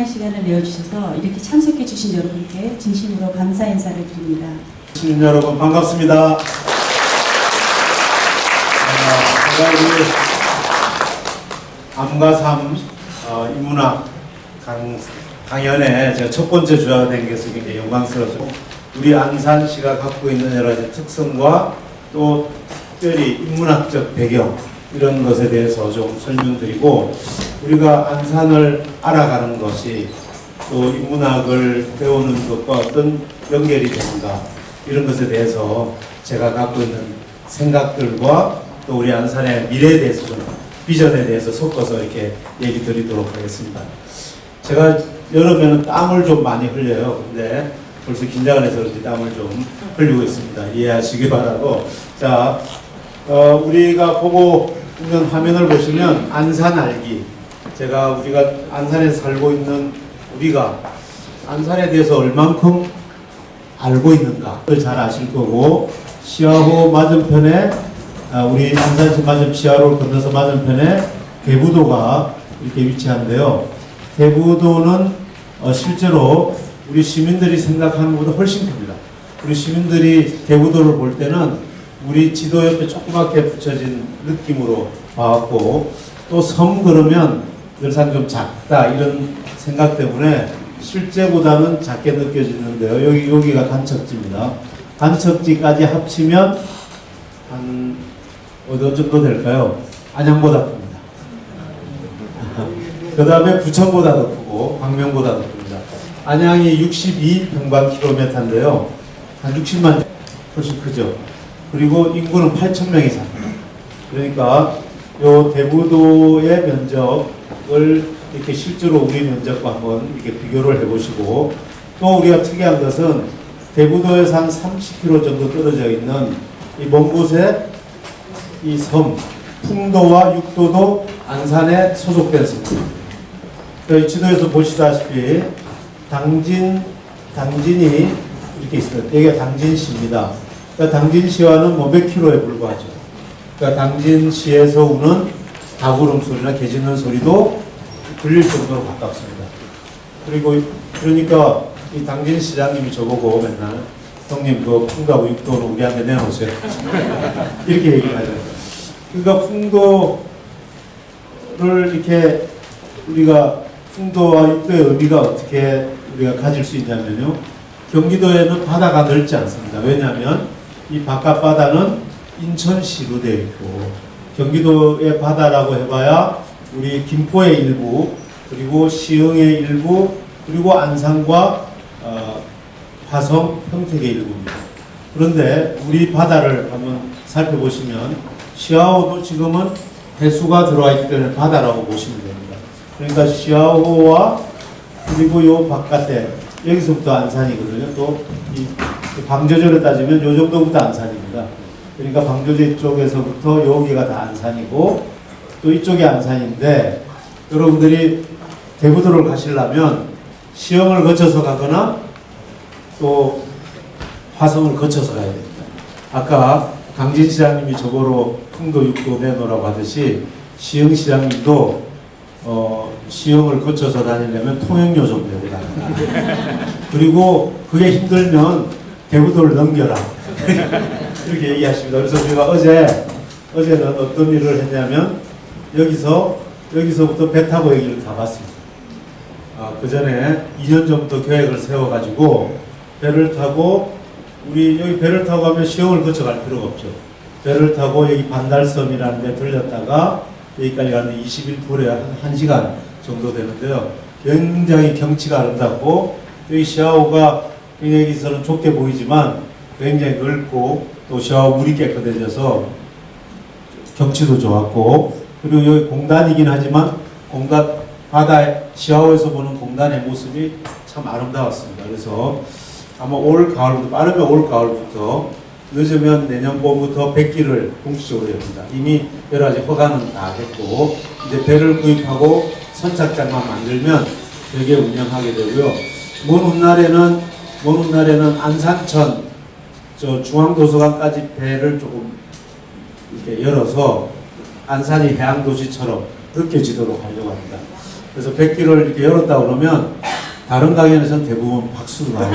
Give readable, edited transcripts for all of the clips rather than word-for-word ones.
시간을 내어주셔서 이렇게 참석해 주신 여러분께 진심으로 감사 인사를 드립니다. 시민 여러분 반갑습니다. 제가 이 암과 삶 인문학 강연에 제가 첫 번째 주자가 된 것이 굉장히 영광스럽고 우리 안산시가 갖고 있는 여러 가지 특성과 또 특별히 인문학적 배경 이런 것에 대해서 좀 설명드리고 우리가 안산을 알아가는 것이 또 인문학을 배우는 것과 어떤 연결이 되는가 이런 것에 대해서 제가 갖고 있는 생각들과 또 우리 안산의 미래에 대해서 좀 비전에 대해서 섞어서 이렇게 얘기 드리도록 하겠습니다. 제가 여름에는 땀을 좀 많이 흘려요. 근데 벌써 긴장을 해서 그런지 땀을 좀 흘리고 있습니다. 이해하시기 바라고. 자, 우리가 보고 있는 화면을 보시면 안산 알기. 우리가 안산에 살고 있는 우리가 안산에 대해서 얼만큼 알고 있는가를 잘 아실 거고, 시화호 맞은편에 우리 안산시 맞은 시화호를 건너서 맞은편에 대부도가 이렇게 위치한데요. 대부도는 실제로 우리 시민들이 생각하는 것보다 훨씬 큽니다. 우리 시민들이 대부도를 볼 때는 우리 지도 옆에 조그맣게 붙여진 느낌으로 봐왔고, 또 섬 그러면 늘상 좀 작다 이런 생각 때문에 실제보다는 작게 느껴지는데요. 여기가 간척지입니다. 간척지까지 합치면 한 어느 정도 될까요? 안양보다 큽니다. 그 다음에 부천보다 더 크고 광명보다 더 큽니다. 안양이 62평방킬로미터인데요. 한 60만 훨씬 크죠. 그리고 인구는 8,000명이 삽니다. 그러니까 요 대부도의 면적을 이렇게 실제로 우리 면적과 한번 이렇게 비교를 해보시고, 또 우리가 특이한 것은 대부도에서 한 30km 정도 떨어져 있는 이 먼 곳에 이 섬, 풍도와 육도도 안산에 소속된 섬입니다. 이 지도에서 보시다시피 당진이 이렇게 있습니다. 여기가 당진시입니다. 그러니까 당진시와는 뭐 몇 킬로에 불과하죠. 그러니까 당진시에서 우는 닭울음 소리나 개 짖는 소리도 들릴 정도로 가깝습니다. 그러니까 이 당진시장님이 저보고 맨날 형님 그 풍도하고 육도는 우리한테 내놓으세요. 이렇게 얘기를 하죠. 그러니까 풍도를 이렇게 우리가 풍도와 육도의 의미가 어떻게 우리가 가질 수 있냐면요. 경기도에는 바다가 넓지 않습니다. 왜냐하면 이 바깥 바다는 인천시로 되어 있고, 경기도의 바다라고 해봐야 우리 김포의 일부, 그리고 시흥의 일부, 그리고 안산과 화성, 평택의 일부입니다. 그런데 우리 바다를 한번 살펴보시면 시화호도 지금은 해수가 들어와 있기 때문에 바다라고 보시면 됩니다. 그러니까 시화호와 그리고 요 바깥에 여기서부터 안산이거든요. 또 이 방조제로 따지면 요 정도부터 안산입니다. 그러니까 방조제 쪽에서부터 여기가 다 안산이고 또 이쪽이 안산인데, 여러분들이 대부도를 가시려면 시흥을 거쳐서 가거나 또 화성을 거쳐서 가야 됩니다. 아까 강진시장님이 저보러 풍도 육도 내놓으라고 하듯이 시흥시장님도 시흥을 거쳐서 다니려면 통영료 좀 내고 다닙니다. 그리고 그게 힘들면 대부도를 넘겨라. 이렇게 얘기하십니다. 그래서 우리가 어제는 어떤 일을 했냐면 여기서부터 배 타고 여기를 가봤습니다. 그 전에 2년 전부터 계획을 세워가지고 배를 타고 여기 배를 타고 가면 시흥을 거쳐갈 필요가 없죠. 배를 타고 여기 반달섬이라는 데 들렸다가 여기까지 가는데 21불에 한 1시간 정도 되는데요. 굉장히 경치가 아름답고, 여기 시화호가 여기서는 좁게 보이지만 굉장히 넓고 또 시화호 물이 깨끗해져서 경치도 좋았고, 그리고 여기 공단이긴 하지만 바다에 시화호에서 보는 공단의 모습이 참 아름다웠습니다. 그래서 아마 올 가을부터, 빠르면 올 가을부터, 늦으면 내년 봄부터 백기를 공식적으로 합니다. 이미 여러 가지 허가는 다 했고, 이제 배를 구입하고 선착장만 만들면 되게 운영하게 되고요. 먼 훗날에는 안산천 중앙도서관까지 배를 조금 이렇게 열어서 안산이 해양도시처럼 느껴지도록 하려고 합니다. 그래서 100기를 이렇게 열었다 그러면 다른 강연에서는 대부분 박수도 나오고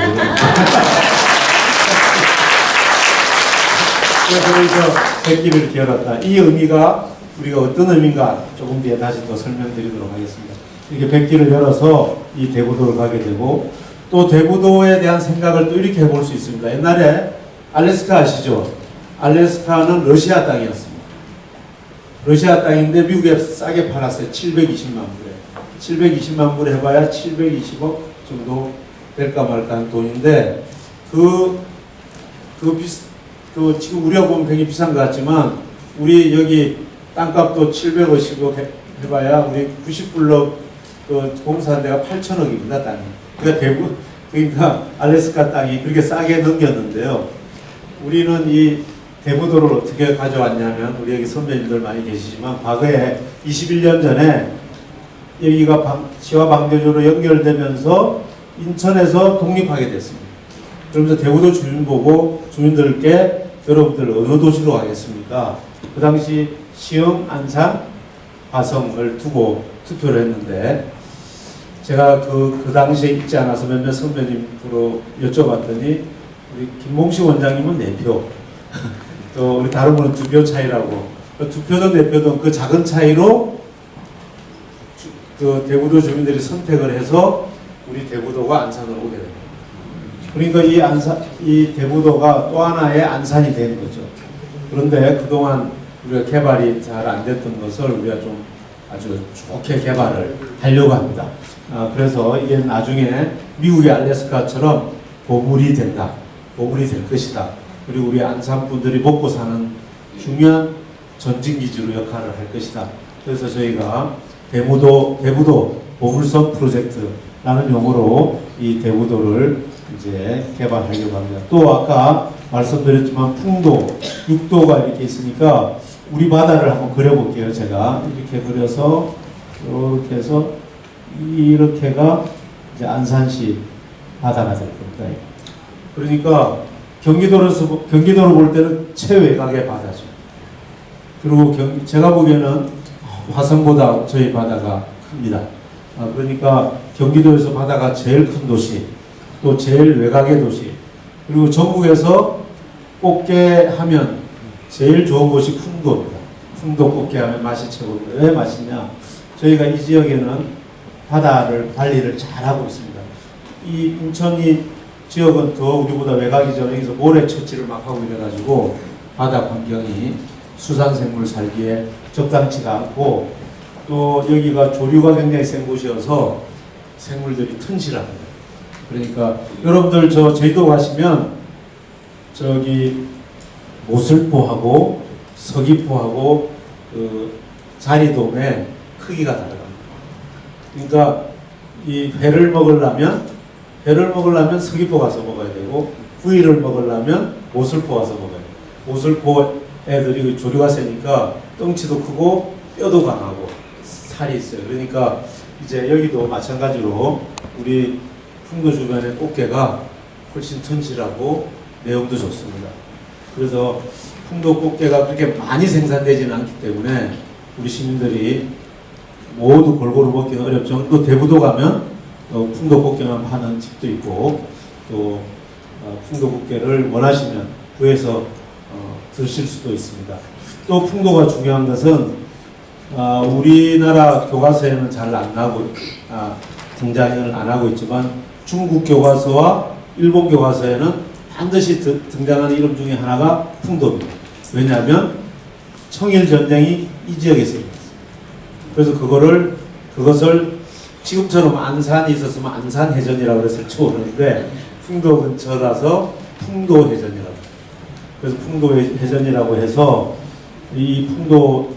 그래서 여기서 100기를 이렇게 열었다. 이 의미가 우리가 어떤 의미인가 조금 뒤에 다시 또 설명드리도록 하겠습니다. 이렇게 100기를 열어서 이 대부도를 가게 되고 또 대부도에 대한 생각을 또 이렇게 해볼 수 있습니다. 옛날에 알래스카 아시죠? 알래스카는 러시아 땅이었습니다. 러시아 땅인데 미국에 싸게 팔았어요. 720만 불에. 720만 불 해봐야 720억 정도 될까 말까 하는 돈인데 지금 우리가 보면 굉장히 비싼 것 같지만 우리 여기 땅값도 750억 해봐야 우리 90블럭 공사한 데가 8천억입니다. 땅이. 그러니까 알래스카 땅이 그렇게 싸게 넘겼는데요. 우리는 이 대부도를 어떻게 가져왔냐면 우리 여기 선배님들 많이 계시지만 과거에 21년 전에 여기가 시와 방대교로 연결되면서 인천에서 독립하게 됐습니다. 그러면서 대부도 주민 보고 주민들께 여러분들 어느 도시로 가겠습니까? 그 당시 시흥, 안산, 화성을 두고 투표를 했는데 제가 그 당시에 있지 않아서 몇몇 선배님으로 여쭤봤더니 우리 김봉식 원장님은 4표 또 우리 다른 분은 2표 차이라고 2표든 4표든 그 작은 차이로 그 대부도 주민들이 선택을 해서 우리 대부도가 안산으로 오게 됩니다. 그러니까 이 대부도가 또 하나의 안산이 된 거죠. 그런데 그동안 우리가 개발이 잘 안 됐던 것을 우리가 좀 아주 좋게 개발을 하려고 합니다. 그래서 이게 나중에 미국의 알래스카처럼 보물이 된다. 보물이 될 것이다. 그리고 우리 안산 분들이 먹고 사는 중요한 전진기지로 역할을 할 것이다. 그래서 저희가 대부도 보물섬 프로젝트라는 용어로 이 대부도를 이제 개발하려고 합니다. 또 아까 말씀드렸지만 풍도, 육도가 이렇게 있으니까 우리 바다를 한번 그려볼게요. 제가 이렇게 그려서 이렇게 해서 이렇게가 이제 안산시 바다가 될 겁니다. 그러니까 경기도로 볼 때는 최외곽의 바다죠. 그리고 제가 보기에는 화성보다 저희 바다가 큽니다. 그러니까 경기도에서 바다가 제일 큰 도시, 또 제일 외곽의 도시, 그리고 전국에서 꽃게 하면 제일 좋은 곳이 풍도입니다. 풍도 꽃게 하면 맛이 최고입니다. 왜 맛있냐? 저희가 이 지역에는 바다를 관리를 잘하고 있습니다. 이 인천이 지역은 더 우리보다 외곽이죠. 여기서 모래 채취를 막 하고 이래가지고 바다 환경이 수산생물 살기에 적당치가 않고 또 여기가 조류가 굉장히 센 곳이어서 생물들이 튼실합니다. 그러니까 여러분들 제주도 가시면 저기 모슬포하고 서귀포하고 그 자리돔의 크기가 다릅니다. 그러니까 이 회를 먹으려면 서귀포 가서 먹어야 되고 구이를 먹으려면 모슬포 가서 먹어야 돼요. 모슬포 애들이 조류가 세니까 덩치도 크고 뼈도 강하고 살이 있어요. 그러니까 이제 여기도 마찬가지로 우리 풍도 주변의 꽃게가 훨씬 튼실하고 내용도 좋습니다. 그래서 풍도 꽃게가 그렇게 많이 생산되지는 않기 때문에 우리 시민들이 모두 골고루 먹기는 어렵죠. 또 대부도 가면 풍도 꽃게만 파는 집도 있고 또 풍도 꽃게를 원하시면 구해서 드실 수도 있습니다. 또 풍도가 중요한 것은 우리나라 교과서에는 잘 안 나오고 등장을 안 하고 있지만 중국 교과서와 일본 교과서에는 반드시 등장하는 이름 중에 하나가 풍도입니다. 왜냐하면 청일 전쟁이 이 지역에서 일어났어요. 그래서 그것을 지금처럼 안산이 있었으면 안산해전이라고 해서 쳐오르는데 풍도 근처라서 풍도해전이라고. 그래서 풍도해전이라고 해서 이 풍도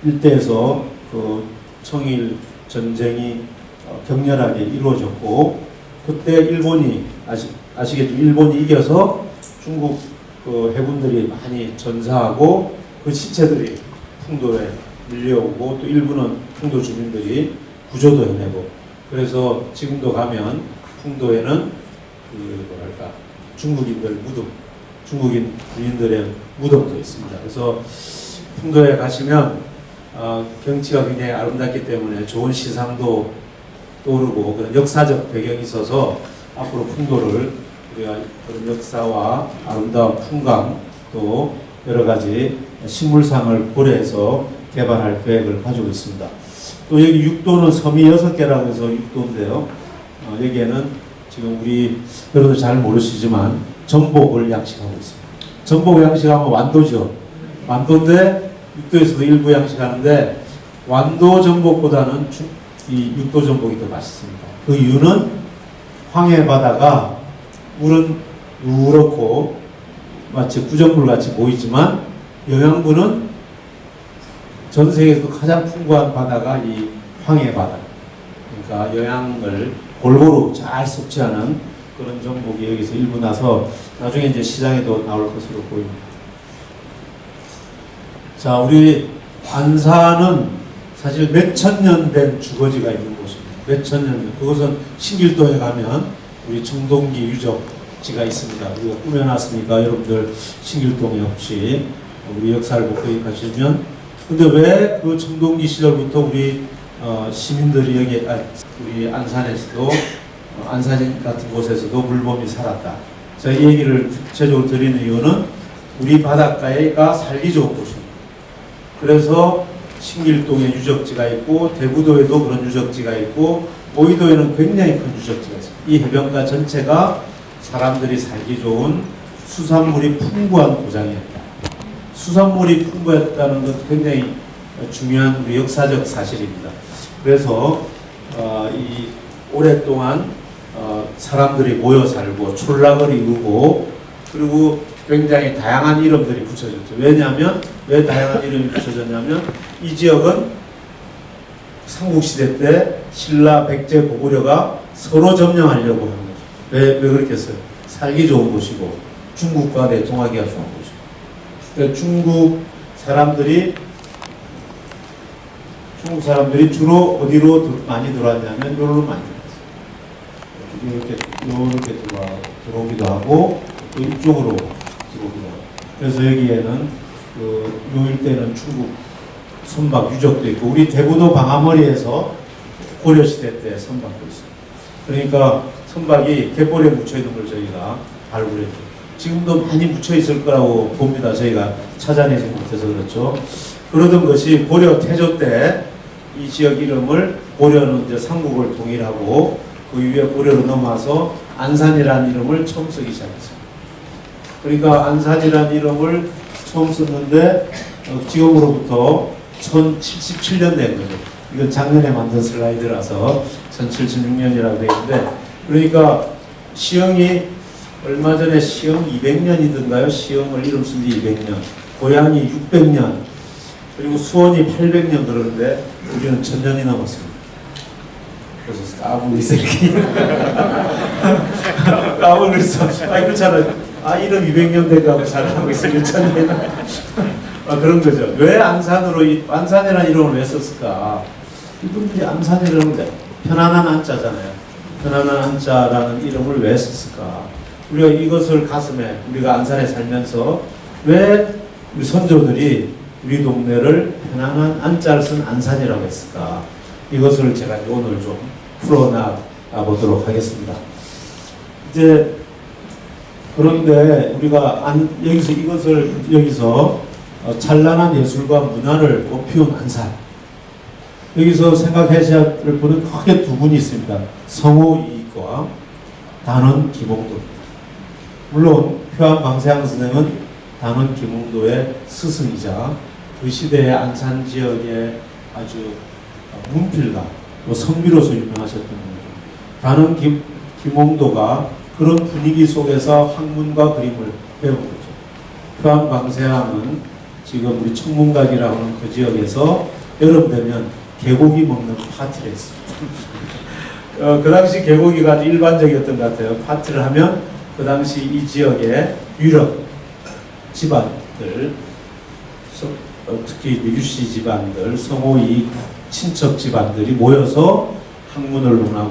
일대에서 그 청일 전쟁이 격렬하게 이루어졌고 그때 일본이 아시겠죠? 일본이 이겨서 중국 그 해군들이 많이 전사하고 그 시체들이 풍도에 밀려오고 또 일부는 풍도 주민들이 구조도 해내고 그래서 지금도 가면 풍도에는 중국인들 무덤, 중국인 군인들의 무덤도 있습니다. 그래서 풍도에 가시면 경치가 굉장히 아름답기 때문에 좋은 시상도 떠오르고 그런 역사적 배경이 있어서 앞으로 풍도를 우리가 그런 역사와 아름다운 풍광 또 여러 가지 식물상을 고려해서 개발할 계획을 가지고 있습니다. 또 여기 육도는 섬이 6개라고 해서 육도인데요. 여기에는 지금 우리 여러분들 잘 모르시지만 전복을 양식하고 있습니다. 전복 양식하면 완도죠. 완도인데 육도에서도 일부 양식하는데 완도 전복보다는 이 육도 전복이 더 맛있습니다. 그 이유는 황해 바다가 물은 누렇고 마치 구정물 같이 보이지만 영양분은 전 세계에서 가장 풍부한 바다가 이 황해 바다. 그러니까 영양을 골고루 잘 섭취하는 그런 전복이 여기서 일부 나서 나중에 이제 시장에도 나올 것으로 보입니다. 자, 우리 안산은 사실 몇천 년 된 주거지가 있는 곳입니다. 몇천 년. 그것은 신길동에 가면 우리 청동기 유적지가 있습니다. 우리가 꾸며놨으니까 여러분들 신길동에 혹시 우리 역사를 보고 가시면 근데 왜 그 청동기 시절부터 우리 시민들이 여기 우리 안산에서도 안산 같은 곳에서도 물범이 살았다. 제가 이 얘기를 구체적으로 드리는 이유는 우리 바닷가가 살기 좋은 곳입니다. 그래서 신길동에 유적지가 있고 대구도에도 그런 유적지가 있고 오이도에는 굉장히 큰 유적지가 있습니다. 이 해변가 전체가 사람들이 살기 좋은 수산물이 풍부한 고장이었다. 수산물이 풍부했다는 건 굉장히 중요한 우리 역사적 사실입니다. 그래서 이 오랫동안 사람들이 모여 살고 촌락을 이루고 그리고 굉장히 다양한 이름들이 붙여졌죠. 왜냐하면 왜 다양한 이름이 붙여졌냐면 이 지역은 삼국시대 때 신라, 백제, 고구려가 서로 점령하려고 하는 거죠. 왜 그렇게 했어요? 살기 좋은 곳이고 중국과 내통하기가 좋은 곳이고 그러니까 중국 사람들이 주로 어디로 많이 들어왔냐면 여기로 많이 들어왔어요. 이렇게 들어오기도 하고 또 이쪽으로 들어오기도 하고 그래서 여기에는 요 일대는 중국 선박 유적도 있고 우리 대구도 방아머리에서 고려시대 때 선박도 있어요. 그러니까 선박이 갯벌에 묻혀있는 걸 저희가 발굴했죠. 지금도 많이 묻혀있을 거라고 봅니다. 저희가 찾아내지 못해서 그렇죠. 그러던 것이 고려 태조 때 이 지역 이름을 고려는 이제 삼국을 통일하고 그 위에 고려로 넘어와서 안산이라는 이름을 처음 쓰기 시작했습니다. 그러니까 안산이라는 이름을 처음 썼는데 지금으로부터 1077년 된 거죠. 이건 작년에 만든 슬라이드라서 1076년이라고 되어 있는데 그러니까 시흥이 얼마 전에 시흥 200년이던가요? 시흥을 이름 쓴 지 200년. 고향이 600년. 그리고 수원이 800년 그러는데 우리는 1000년이 넘었습니다. 그래서 까불고 있어 이렇게. 까불고 있어. 그렇잖아요. 이름 200년 돼가고 잘하고 있어. 1000년. 그런 거죠. 왜 안산이라는 이름을 왜 썼을까? 이분들이 안산이라는 편안한 안자잖아요. 편안한 안자라는 이름을 왜 썼을까? 우리가 이것을 가슴에 우리가 안산에 살면서 왜 우리 선조들이 우리 동네를 편안한 안자를 쓴 안산이라고 했을까? 이것을 제가 오늘 좀 풀어나가 보도록 하겠습니다. 이제 그런데 우리가 여기서 찬란한 예술과 문화를 꽃피운 안산. 여기서 생각하셔야 할 분은 크게 두 분이 있습니다. 성호 이익과 단원 김홍도입니다. 물론 표안 방세양 선생은 단원 김홍도의 스승이자 그 시대의 안산 지역의 아주 문필가, 또 성비로서 유명하셨던 분이죠. 단원 김홍도가 그런 분위기 속에서 학문과 그림을 배운 거죠. 표안 방세양은 지금 우리 청문각이라고 하는 그 지역에서 여름 되면 개고기 먹는 파티를 했습니다. 그 당시 개고기가 아주 일반적이었던 것 같아요. 파티를 하면 그 당시 이 지역의 유럽 집안들, 특히 유씨 집안들, 성호이 친척 집안들이 모여서 학문을 논하고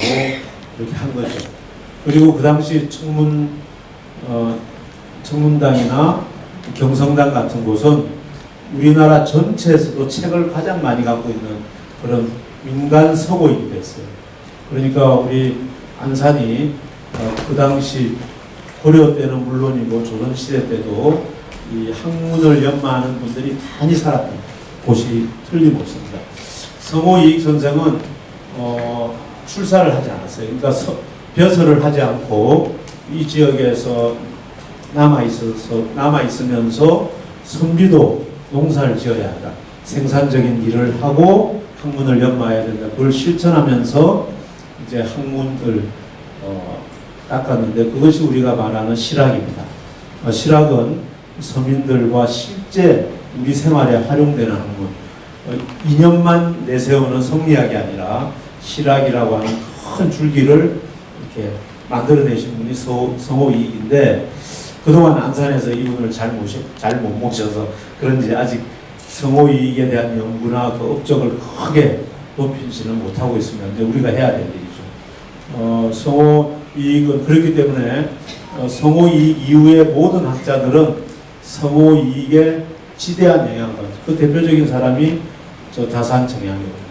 이렇게 한 거죠. 그리고 그 당시 청문당이나 경성당 같은 곳은 우리나라 전체에서도 책을 가장 많이 갖고 있는 그런 민간 서고인이 됐어요. 그러니까 우리 안산이 그 당시 고려 때는 물론이고 조선시대 때도 이 학문을 연마하는 분들이 많이 살았던 곳이 틀림없습니다. 성호 이익 선생은 출사를 하지 않았어요. 그러니까 벼슬을 하지 않고 이 지역에서 남아있으면서 선비도 농사를 지어야 한다. 생산적인 일을 하고 학문을 연마해야 된다. 그걸 실천하면서 이제 학문을 닦았는데 그것이 우리가 말하는 실학입니다. 실학은 서민들과 실제 우리 생활에 활용되는 학문. 2년만 내세우는 성리학이 아니라 실학이라고 하는 큰 줄기를 이렇게 만들어내신 분이 성호 이익인데 그동안 안산에서 이분을 잘 못 모셔서 그런지 아직 성호 이익에 대한 연구나 그 업적을 크게 높이지는 못하고 있습니다. 근데 우리가 해야 될 일이죠. 성호 이익은 그렇기 때문에 성호 이익 이후의 모든 학자들은 성호 이익에 지대한 영향을 받았죠. 그 대표적인 사람이 저 다산청양이거든요.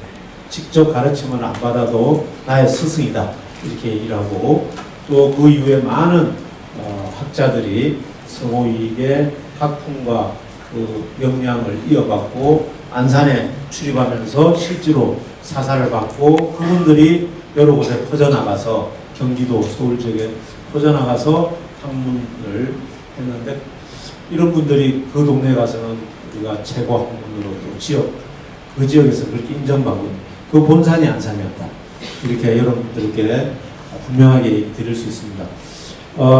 직접 가르침을 안 받아도 나의 스승이다 이렇게 얘기하고 또 그 이후에 많은 학자들이 성호 이익의 학풍과 그 영향을 이어받고 안산에 출입하면서 실제로 사사를 받고 그분들이 여러 곳에 퍼져나가서 경기도, 서울 지역에 퍼져나가서 학문을 했는데 이런 분들이 그 동네에 가서는 우리가 최고 학문으로 또 그 지역에서 그렇게 인정받고 그 본산이 안산이었다. 이렇게 여러분들께 분명하게 드릴 수 있습니다.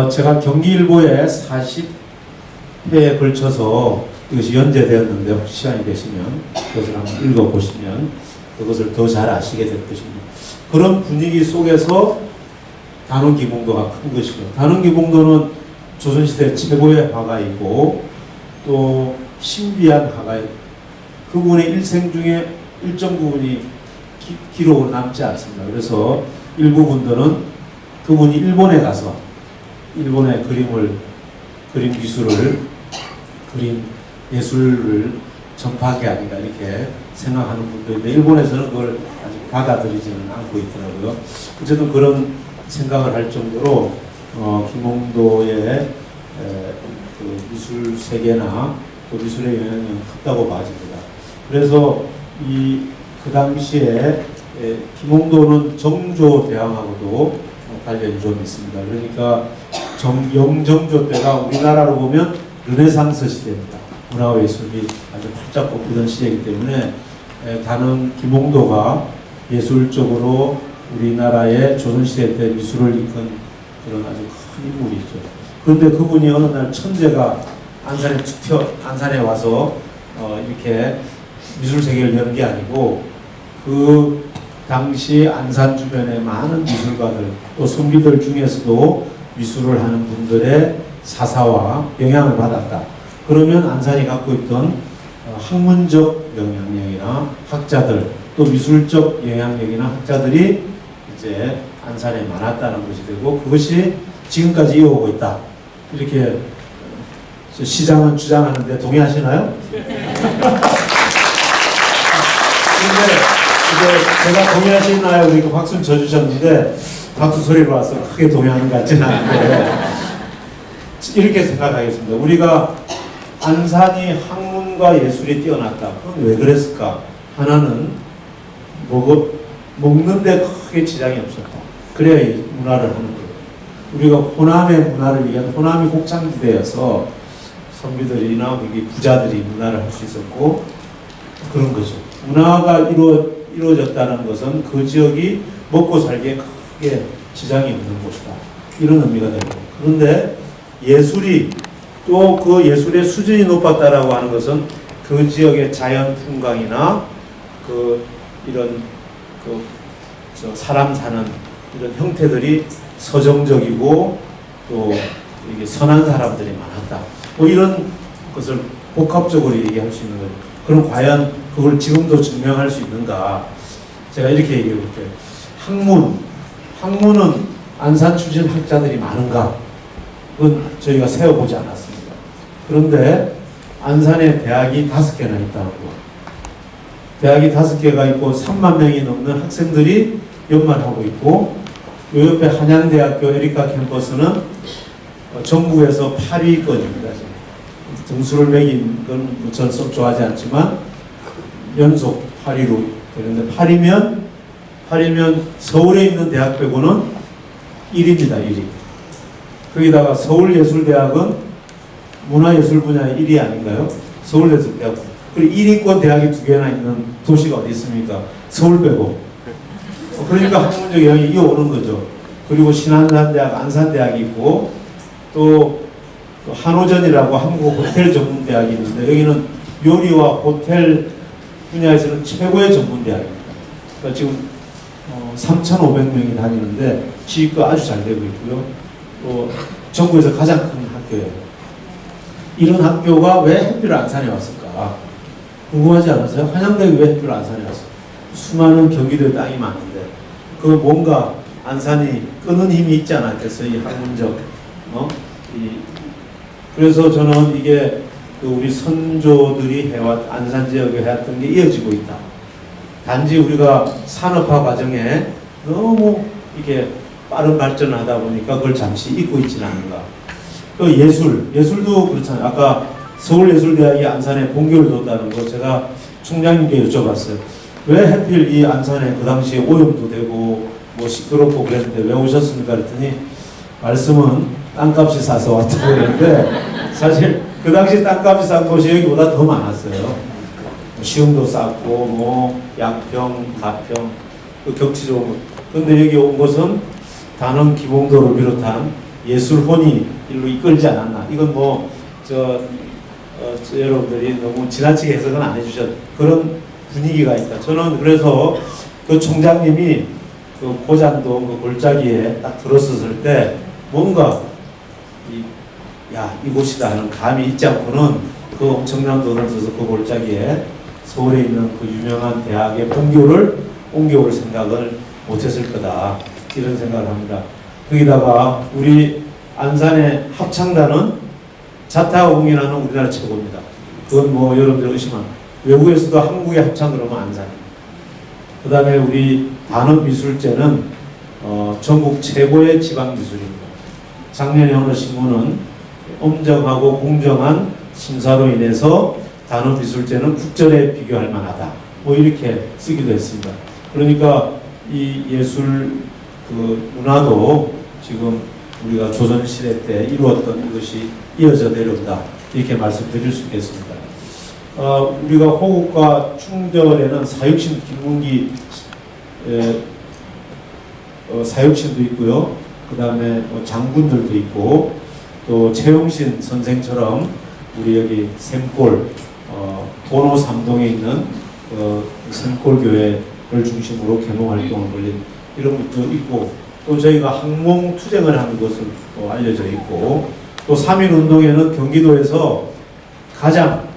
제가 경기일보에 40회에 걸쳐서 이것이 연재되었는데 혹시 시간이 되시면 그것을 한번 읽어보시면 그것을 더 잘 아시게 될 것입니다. 그런 분위기 속에서 단원기봉도가 큰 것이고 단원기봉도는 조선시대 최고의 화가이고 또 신비한 화가이고 그분의 일생 중에 일정 부분이 기록으로 남지 않습니다. 그래서 일부 분들은 그분이 일본에 가서 일본의 그림 기술을 그림 예술을 전파하게 아닌가 이렇게 생각하는 분들인데 일본에서는 그걸 아직 받아들이지는 않고 있더라고요. 어쨌든 그런 생각을 할 정도로 김홍도의 그 미술 세계나 또 미술의 영향이 컸다고 봐집니다. 그래서 그 당시에 김홍도는 정조대왕하고도 관련이 좀 있습니다. 그러니까 영정조 때가 우리나라로 보면 르네상스 시대입니다. 문화와 예술이 아주 활짝 꼽히던 시대이기 때문에 단원 김홍도가 예술적으로 우리나라의 조선시대 때 미술을 이끈 그런 아주 큰 인물이죠. 그런데 그분이 어느 날 천재가 안산에 와서 이렇게 미술 세계를 여는 게 아니고 그 당시 안산 주변의 많은 미술가들 또 선비들 중에서도 미술을 하는 분들의 사사와 영향을 받았다. 그러면 안산이 갖고 있던 학문적 영향력이나 학자들 또 미술적 영향력이나 학자들이 이제 안산에 많았다는 것이 되고 그것이 지금까지 이어오고 있다. 이렇게 시장은 주장하는데 동의하시나요? 그런데 이제 제가 동의하시나요? 그러니까 박수를 쳐주셨는데 박수 소리로 와서 크게 동의하는 것 같지는 않은데 이렇게 생각하겠습니다. 우리가 안산이 학문과 예술이 뛰어났다. 그럼 왜 그랬을까? 하나는 먹는데 크게 지장이 없었다. 그래야 이 문화를 하는 거예요. 우리가 호남의 문화를 위한 호남이 곡창지대여서 선비들이나 부자들이 문화를 할 수 있었고 그런 거죠. 문화가 이루어졌다는 것은 그 지역이 먹고 살기에 크게 지장이 없는 곳이다. 이런 의미가 됩니다. 그런데 예술이 또 그 예술의 수준이 높았다라고 하는 것은 그 지역의 자연 풍광이나 이런 사람 사는 이런 형태들이 서정적이고 또 이게 선한 사람들이 많았다. 뭐 이런 것을 복합적으로 얘기할 수 있는 거죠. 그럼 과연 그걸 지금도 증명할 수 있는가? 제가 이렇게 얘기해 볼게요. 학문은 안산 출신 학자들이 많은가? 그건 저희가 세어보지 않았습니다. 그런데 안산에 대학이 5개나 있다고. 대학이 5개가 있고 3만 명이 넘는 학생들이 연말하고 있고, 요 옆에 한양대학교 에리카 캠퍼스는 전국에서 8위권입니다. 등수를 매긴 건 저는 썩 좋아하지 않지만 연속 8위로 되는데 8위면 서울에 있는 대학 빼고는 1위입니다. 1위. 거기다가 서울예술대학은 문화예술 분야의 1위 아닌가요? 서울예술대학. 그리고 1위권 대학이 2개나 있는 도시가 어디 있습니까? 서울 빼고. 그러니까 학문적 영향이 이어오는 거죠. 그리고 신한산대학, 안산대학이 있고 또 한오전이라고 한국 호텔 전문대학이 있는데 여기는 요리와 호텔 분야에서는 최고의 전문대학입니다. 그러니까 지금 3,500명이 다니는데 지휘가 아주 잘 되고 있고요. 또 전국에서 가장 큰 학교예요. 이런 학교가 왜 해필 안산에 왔을까? 궁금하지 않으세요? 한양대학이 왜 해필 안산에 왔을까? 수많은 경기도에 땅이 많은데 그 뭔가 안산이 끄는 힘이 있지 않았겠어요? 이 학문적 그래서 저는 이게 그 우리 선조들이 해왔 안산 지역에 해왔던 게 이어지고 있다. 단지 우리가 산업화 과정에 너무 이게 빠른 발전을 하다 보니까 그걸 잠시 잊고 있지는 않은가. 그 예술도 그렇잖아요. 아까 서울예술대학이 안산에 본교를 뒀다는 거 제가 총장님께 여쭤봤어요. 왜 하필 이 안산에 그 당시에 오염도 되고 뭐 시끄럽고 그랬는데 왜 오셨습니까? 그랬더니 말씀은 땅값이 싸서 왔다고 그랬는데 사실 그 당시 땅값이 싼 곳이 여기보다 더 많았어요. 시흥도 쌌고 뭐 양평, 가평 그 경치 좋은 곳. 근데 여기 온 곳은 단원 기봉도를 비롯한 예술혼이 일로 이끌지 않았나. 이건 뭐 여러분들이 너무 지나치게 해석은 안 해주셨. 그런 분위기가 있다. 저는 그래서 그 총장님이 그 고잔동 그 골짜기에 딱 들어섰을 때 뭔가 이곳이다 하는 감이 있지 않고는 그 엄청난 돈을 써서 그 골짜기에 서울에 있는 그 유명한 대학의 본교를 옮겨올 생각을 못했을 거다. 이런 생각을 합니다. 거기다가 우리 안산의 합창단은 자타가 공연하는 우리나라 최고입니다. 그건 뭐 여러분들 의심한 외국에서도 한국의 합창 그러면 안산입니다. 그 다음에 우리 단원미술제는 전국 최고의 지방미술입니다. 작년에 어느 신문은 엄정하고 공정한 심사로 인해서 단원미술제는 국전에 비교할 만하다. 뭐 이렇게 쓰기도 했습니다. 그러니까 이 예술 그 문화도 지금 우리가 조선시대 때 이루었던 이것이 이어져 내려온다. 이렇게 말씀드릴 수 있겠습니다. 우리가 호국과 충절에는 사육신 김문기 사육신도 있고요. 그 다음에 장군들도 있고 또 최용신 선생처럼 우리 여기 샘골 본호 삼동에 있는 샘골 교회를 중심으로 개몽 활동을 벌린 이런 것도 있고 또 저희가 항몽 투쟁을 하는 것으로 알려져 있고 또 3.1 운동에는 경기도에서 가장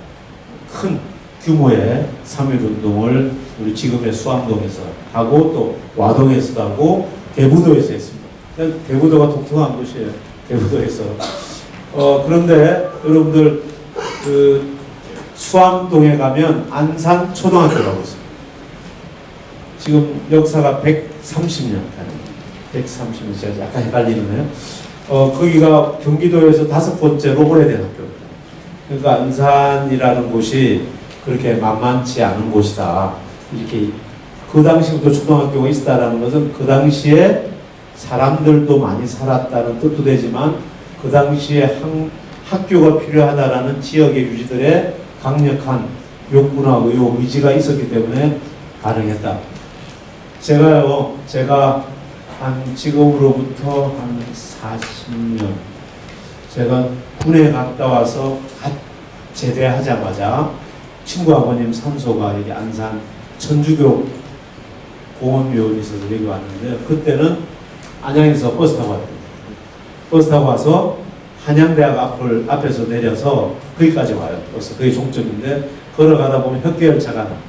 큰 규모의 3.1 운동을 우리 지금의 수암동에서 하고 또 와동에서도 하고 대부도에서 했습니다. 대부도가 독특한 곳이에요. 대부도에서. 그런데 여러분들 그 수암동에 가면 안산 초등학교라고 있습니다. 지금 역사가 130년 130년 제가 약간 헷갈리네요. 거기가 경기도에서 5번째로 오래된 학교입니다. 그러니까 안산이라는 곳이 그렇게 만만치 않은 곳이다. 이렇게 그 당시부터 초등학교가 있었다는 것은 그 당시에 사람들도 많이 살았다는 뜻도 되지만 그 당시에 학교가 필요하다라는 지역의 유지들의 강력한 욕구나 의욕, 의지가 있었기 때문에 가능했다. 제가 한 지금으로부터 한 40년 제가 군에 갔다 와서 제대하자마자 친구 아버님 산소가 여기 안산 천주교 공원묘원이 있어서 여기 왔는데 그때는 안양에서 버스 타고 왔습니다. 버스 타고 와서 한양대학 앞에서 내려서 거기까지 와요. 버스 그게 종점인데 걸어가다 보면 흑계열차가 납니다.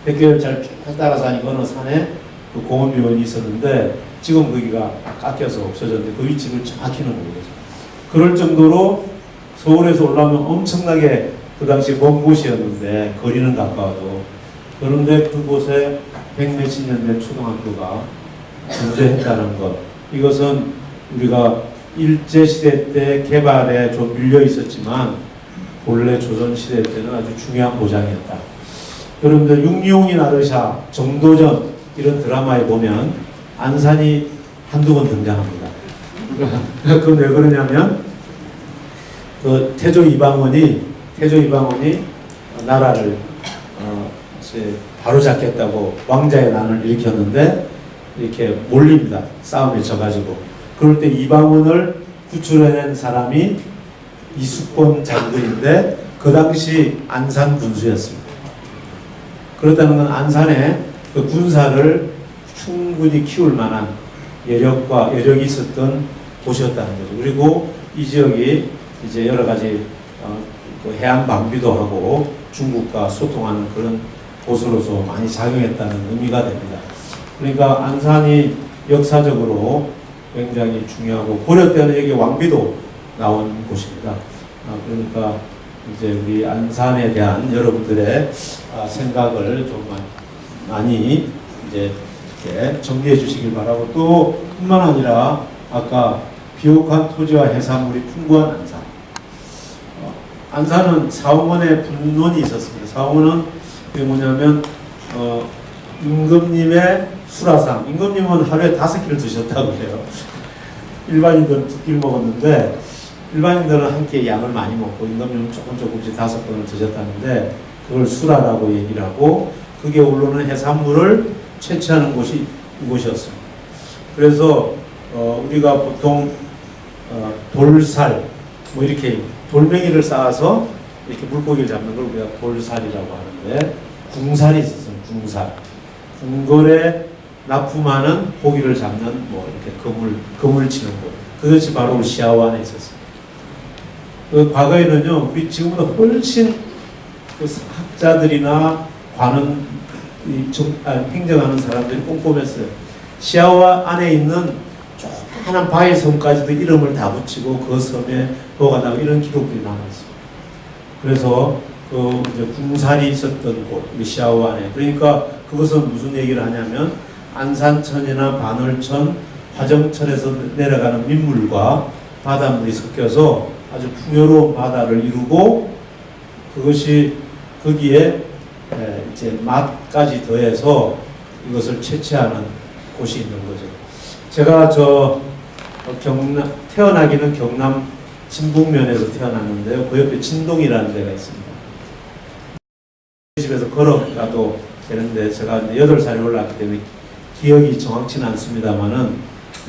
흑계열차를 쭉 따라서 하니까 어느 산에 그 공원묘원이 있었는데 지금 거기가 깎여서 없어졌는데 그 위치를 정확히는 모르겠어요. 그럴 정도로 서울에서 올라오면 엄청나게 그 당시 먼 곳이었는데 거리는 가까워도 그런데 그곳에 100몇십 년 된 초등학교가 존재했다는 것. 이것은 우리가 일제시대 때 개발에 좀 밀려 있었지만 본래 조선시대 때는 아주 중요한 보장이었다. 여러분들 육룡이 나르샤, 정도전 이런 드라마에 보면 안산이 한두 번 등장합니다. 그건 왜 그러냐면 그 태조 이방원이 나라를 이제 바로잡겠다고 왕자의 난을 일으켰는데 이렇게 몰립니다. 싸움에 져가지고. 그럴 때 이방원을 구출해낸 사람이 이숙본 장군인데 그 당시 안산 군수였습니다. 그렇다는 건 안산에 그 군사를 충분히 키울 만한 여력이 있었던 곳이었다는 거죠. 그리고 이 지역이 이제 여러 가지 그 해안 방비도 하고 중국과 소통하는 그런 곳으로서 많이 작용했다는 의미가 됩니다. 그러니까 안산이 역사적으로 굉장히 중요하고 고려 때는 여기 왕비도 나온 곳입니다. 그러니까 이제 우리 안산에 대한 여러분들의 생각을 좀 많이 이제 이렇게 정리해 주시길 바라고, 또 뿐만 아니라 아까 비옥한 토지와 해산물이 풍부한 안산. 안산은 사홍원의 분론이 있었습니다. 사홍원은 그게 뭐냐면 임금님의 수라상, 임금님은 하루에 5끼를 드셨다고 해요. 일반인들은 2끼를 먹었는데 일반인들은 한 끼에 양을 많이 먹고 임금님은 조금씩 5번을 드셨다는데 그걸 수라라고 얘기를 하고, 그게 올라오는 해산물을 채취하는 곳이 이곳이었습니다. 그래서 우리가 보통 돌살 뭐 이렇게 돌멩이를 쌓아서 이렇게 물고기를 잡는 걸 우리가 돌살이라고 하는데, 궁살이 있었어요. 궁살. 궁궐에 납품하는 고기를 잡는 뭐 이렇게 그물 치는 곳. 그것이 바로 시아완에 있었어요. 그 과거에는요, 우리 지금보다 훨씬 그 학자들이나 관은 행정하는 사람들이 꼼꼼했어요. 시아완 안에 있는 조그마한 바위 섬까지도 이름을 다 붙이고 그 섬에 뭐가 나고 이런 기록들이 남아있어요. 그래서 그 이제 궁살이 있었던 곳, 시아완에. 그러니까 그것은 무슨 얘기를 하냐면 안산천이나 반월천, 화정천에서 내려가는 민물과 바닷물이 섞여서 아주 풍요로운 바다를 이루고, 그것이 거기에 이제 맛까지 더해서 이것을 채취하는 곳이 있는 거죠. 제가 태어나기는 경남 진북면에서 태어났는데요. 그 옆에 진동이라는 데가 있습니다. 집에서 걸어가도 되는데 제가 8살에 올랐기 때문에 기억이 정확치는 않습니다만은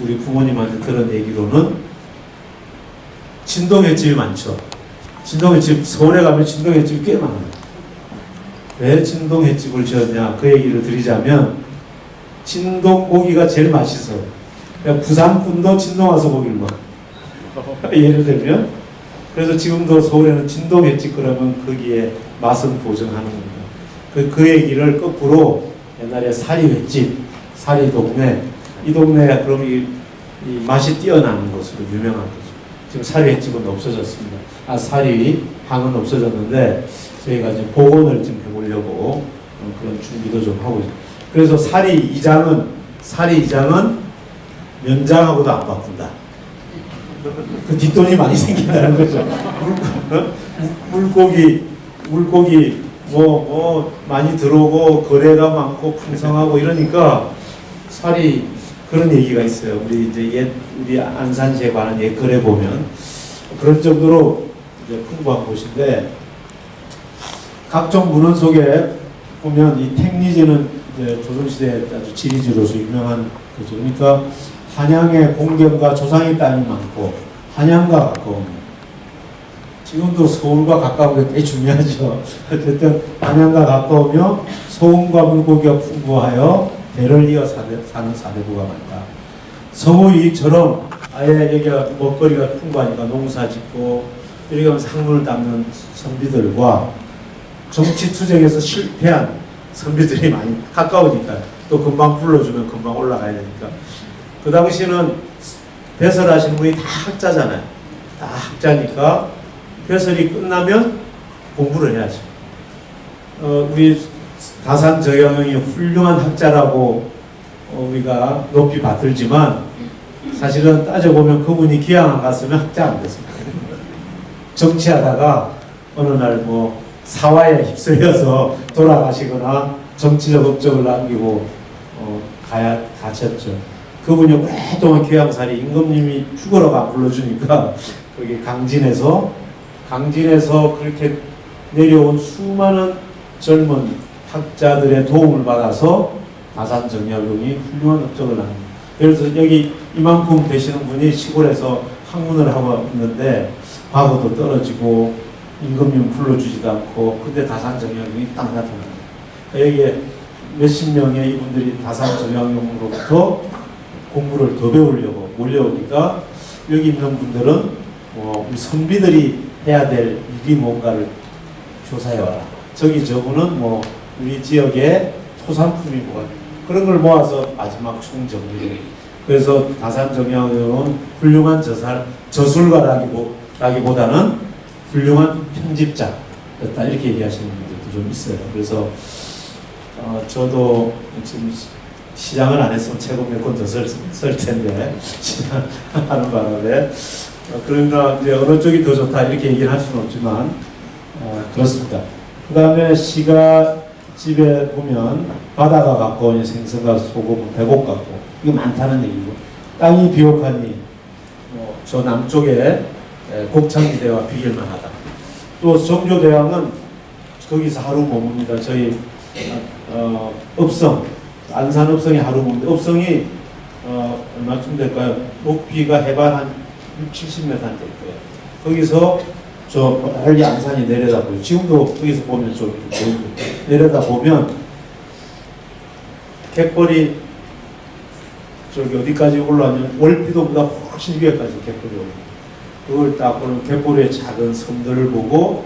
우리 부모님한테 들은 얘기로는 진동횟집이 많죠. 진동횟집, 서울에 가면 진동횟집이 꽤 많아요. 왜 진동횟집을 지었냐, 그 얘기를 드리자면 진동고기가 제일 맛있어요. 그러니까 부산분도 진동 와서 고기를 먹어요. 예를 들면. 그래서 지금도 서울에는 진동횟집 그러면 거기에 맛은 보증하는 겁니다. 그 얘기를 거꾸로 옛날에 사리횟집, 사리동네, 이 동네가 그럼 이 맛이 뛰어나는 곳으로 유명한 거죠. 지금 사리횟집은 없어졌습니다. 사리항은 없어졌는데 저희가 이제 복원을 좀 해보려고 그런 준비도 좀 하고 있습니다. 그래서 사리 이장은 면장하고도 안 바꾼다. 그 뒷돈이 많이 생긴다는 거죠. 물고기 많이 들어오고 거래가 많고 풍성하고 이러니까 살이, 그런 얘기가 있어요. 우리 안산시에 관한 옛글에 보면 그런 정도로 이제 풍부한 곳인데, 각종 문헌 속에 보면 이 택리지는 이제 조선시대 아주 지리지로서 유명한 거죠. 그러니까 한양에 공경과 조상의 땅이 많고 한양과 가까웁니다. 지금도 서울과 가까운 게 되게 중요하죠. 어쨌든 한양과 가까우며 소금과 물고기가 풍부하여 대를 이어 사는 사대부가 많다. 성우이처럼 아예 여기가 먹거리가 풍부하니까 농사 짓고 이렇게 하면서 학문을 닦는 선비들과 정치투쟁에서 실패한 선비들이 많이 가까우니까, 또 금방 불러주면 금방 올라가야 되니까. 그 당시에는 배설하신 분이 다 학자잖아요. 다 학자니까 배설이 끝나면 공부를 해야죠. 우리 다산 저경영이 훌륭한 학자라고 우리가 높이 받들지만 사실은 따져보면 그분이 기왕 안 갔으면 학자 안 됐습니다. 정치하다가 어느 날 뭐 사화에 휩쓸려서 돌아가시거나 정치적 업적을 남기고 가셨죠. 그분이 오랫동안 귀양살이 임금님이 죽으라고 안 불러주니까 거기 강진에서 그렇게 내려온 수많은 젊은 학자들의 도움을 받아서 다산정약용이 훌륭한 업적을 합니다. 그래서 여기 이만큼 되시는 분이 시골에서 학문을 하고 있는데 과거도 떨어지고 임금님 불러주지도 않고 근데 다산정약용이 딱 나타납니다. 여기에 몇십 명의 이분들이 다산정약용으로부터 공부를 더 배우려고 몰려오니까 여기 있는 분들은 우리 선비들이 해야 될 일이 뭔가를 조사해와라. 저분은 우리 지역의 토산품이 뭐가 그런 걸 모아서 마지막 총정리를. 그래서 다산정약용은 훌륭한 저술가라기보다는 훌륭한 편집자였다 이렇게 얘기하시는 분들도 좀 있어요. 그래서 저도 지금 시장을 안 했으면 책을 몇 권 더 쓸 텐데 시장하는 바람에 그러나 이제 어느 쪽이 더 좋다 이렇게 얘기를 할 수는 없지만 그렇습니다. 그 다음에 시가 집에 보면 바다가 가까우니 생선과 소금, 배곡 같고 이거 많다는 얘기고 땅이 비옥하니 저 남쪽에 곡창지대와 비길만하다. 또 정조대왕은 거기서 하루 머뭅니다. 저희 읍성 안산 읍성이 하루 머뭅니다. 읍성이 얼마쯤 될까요? 높이가 해발 한 60, 70m 될 거예요. 거기서 저 멀리 안산이 내려다 보죠. 지금도 거기서 보면 좀 내려다 보면 갯벌이 저기 어디까지 올라오면 월피도보다 훨씬 위에까지 갯벌이 올라요. 그걸 딱 보면 갯벌의 작은 섬들을 보고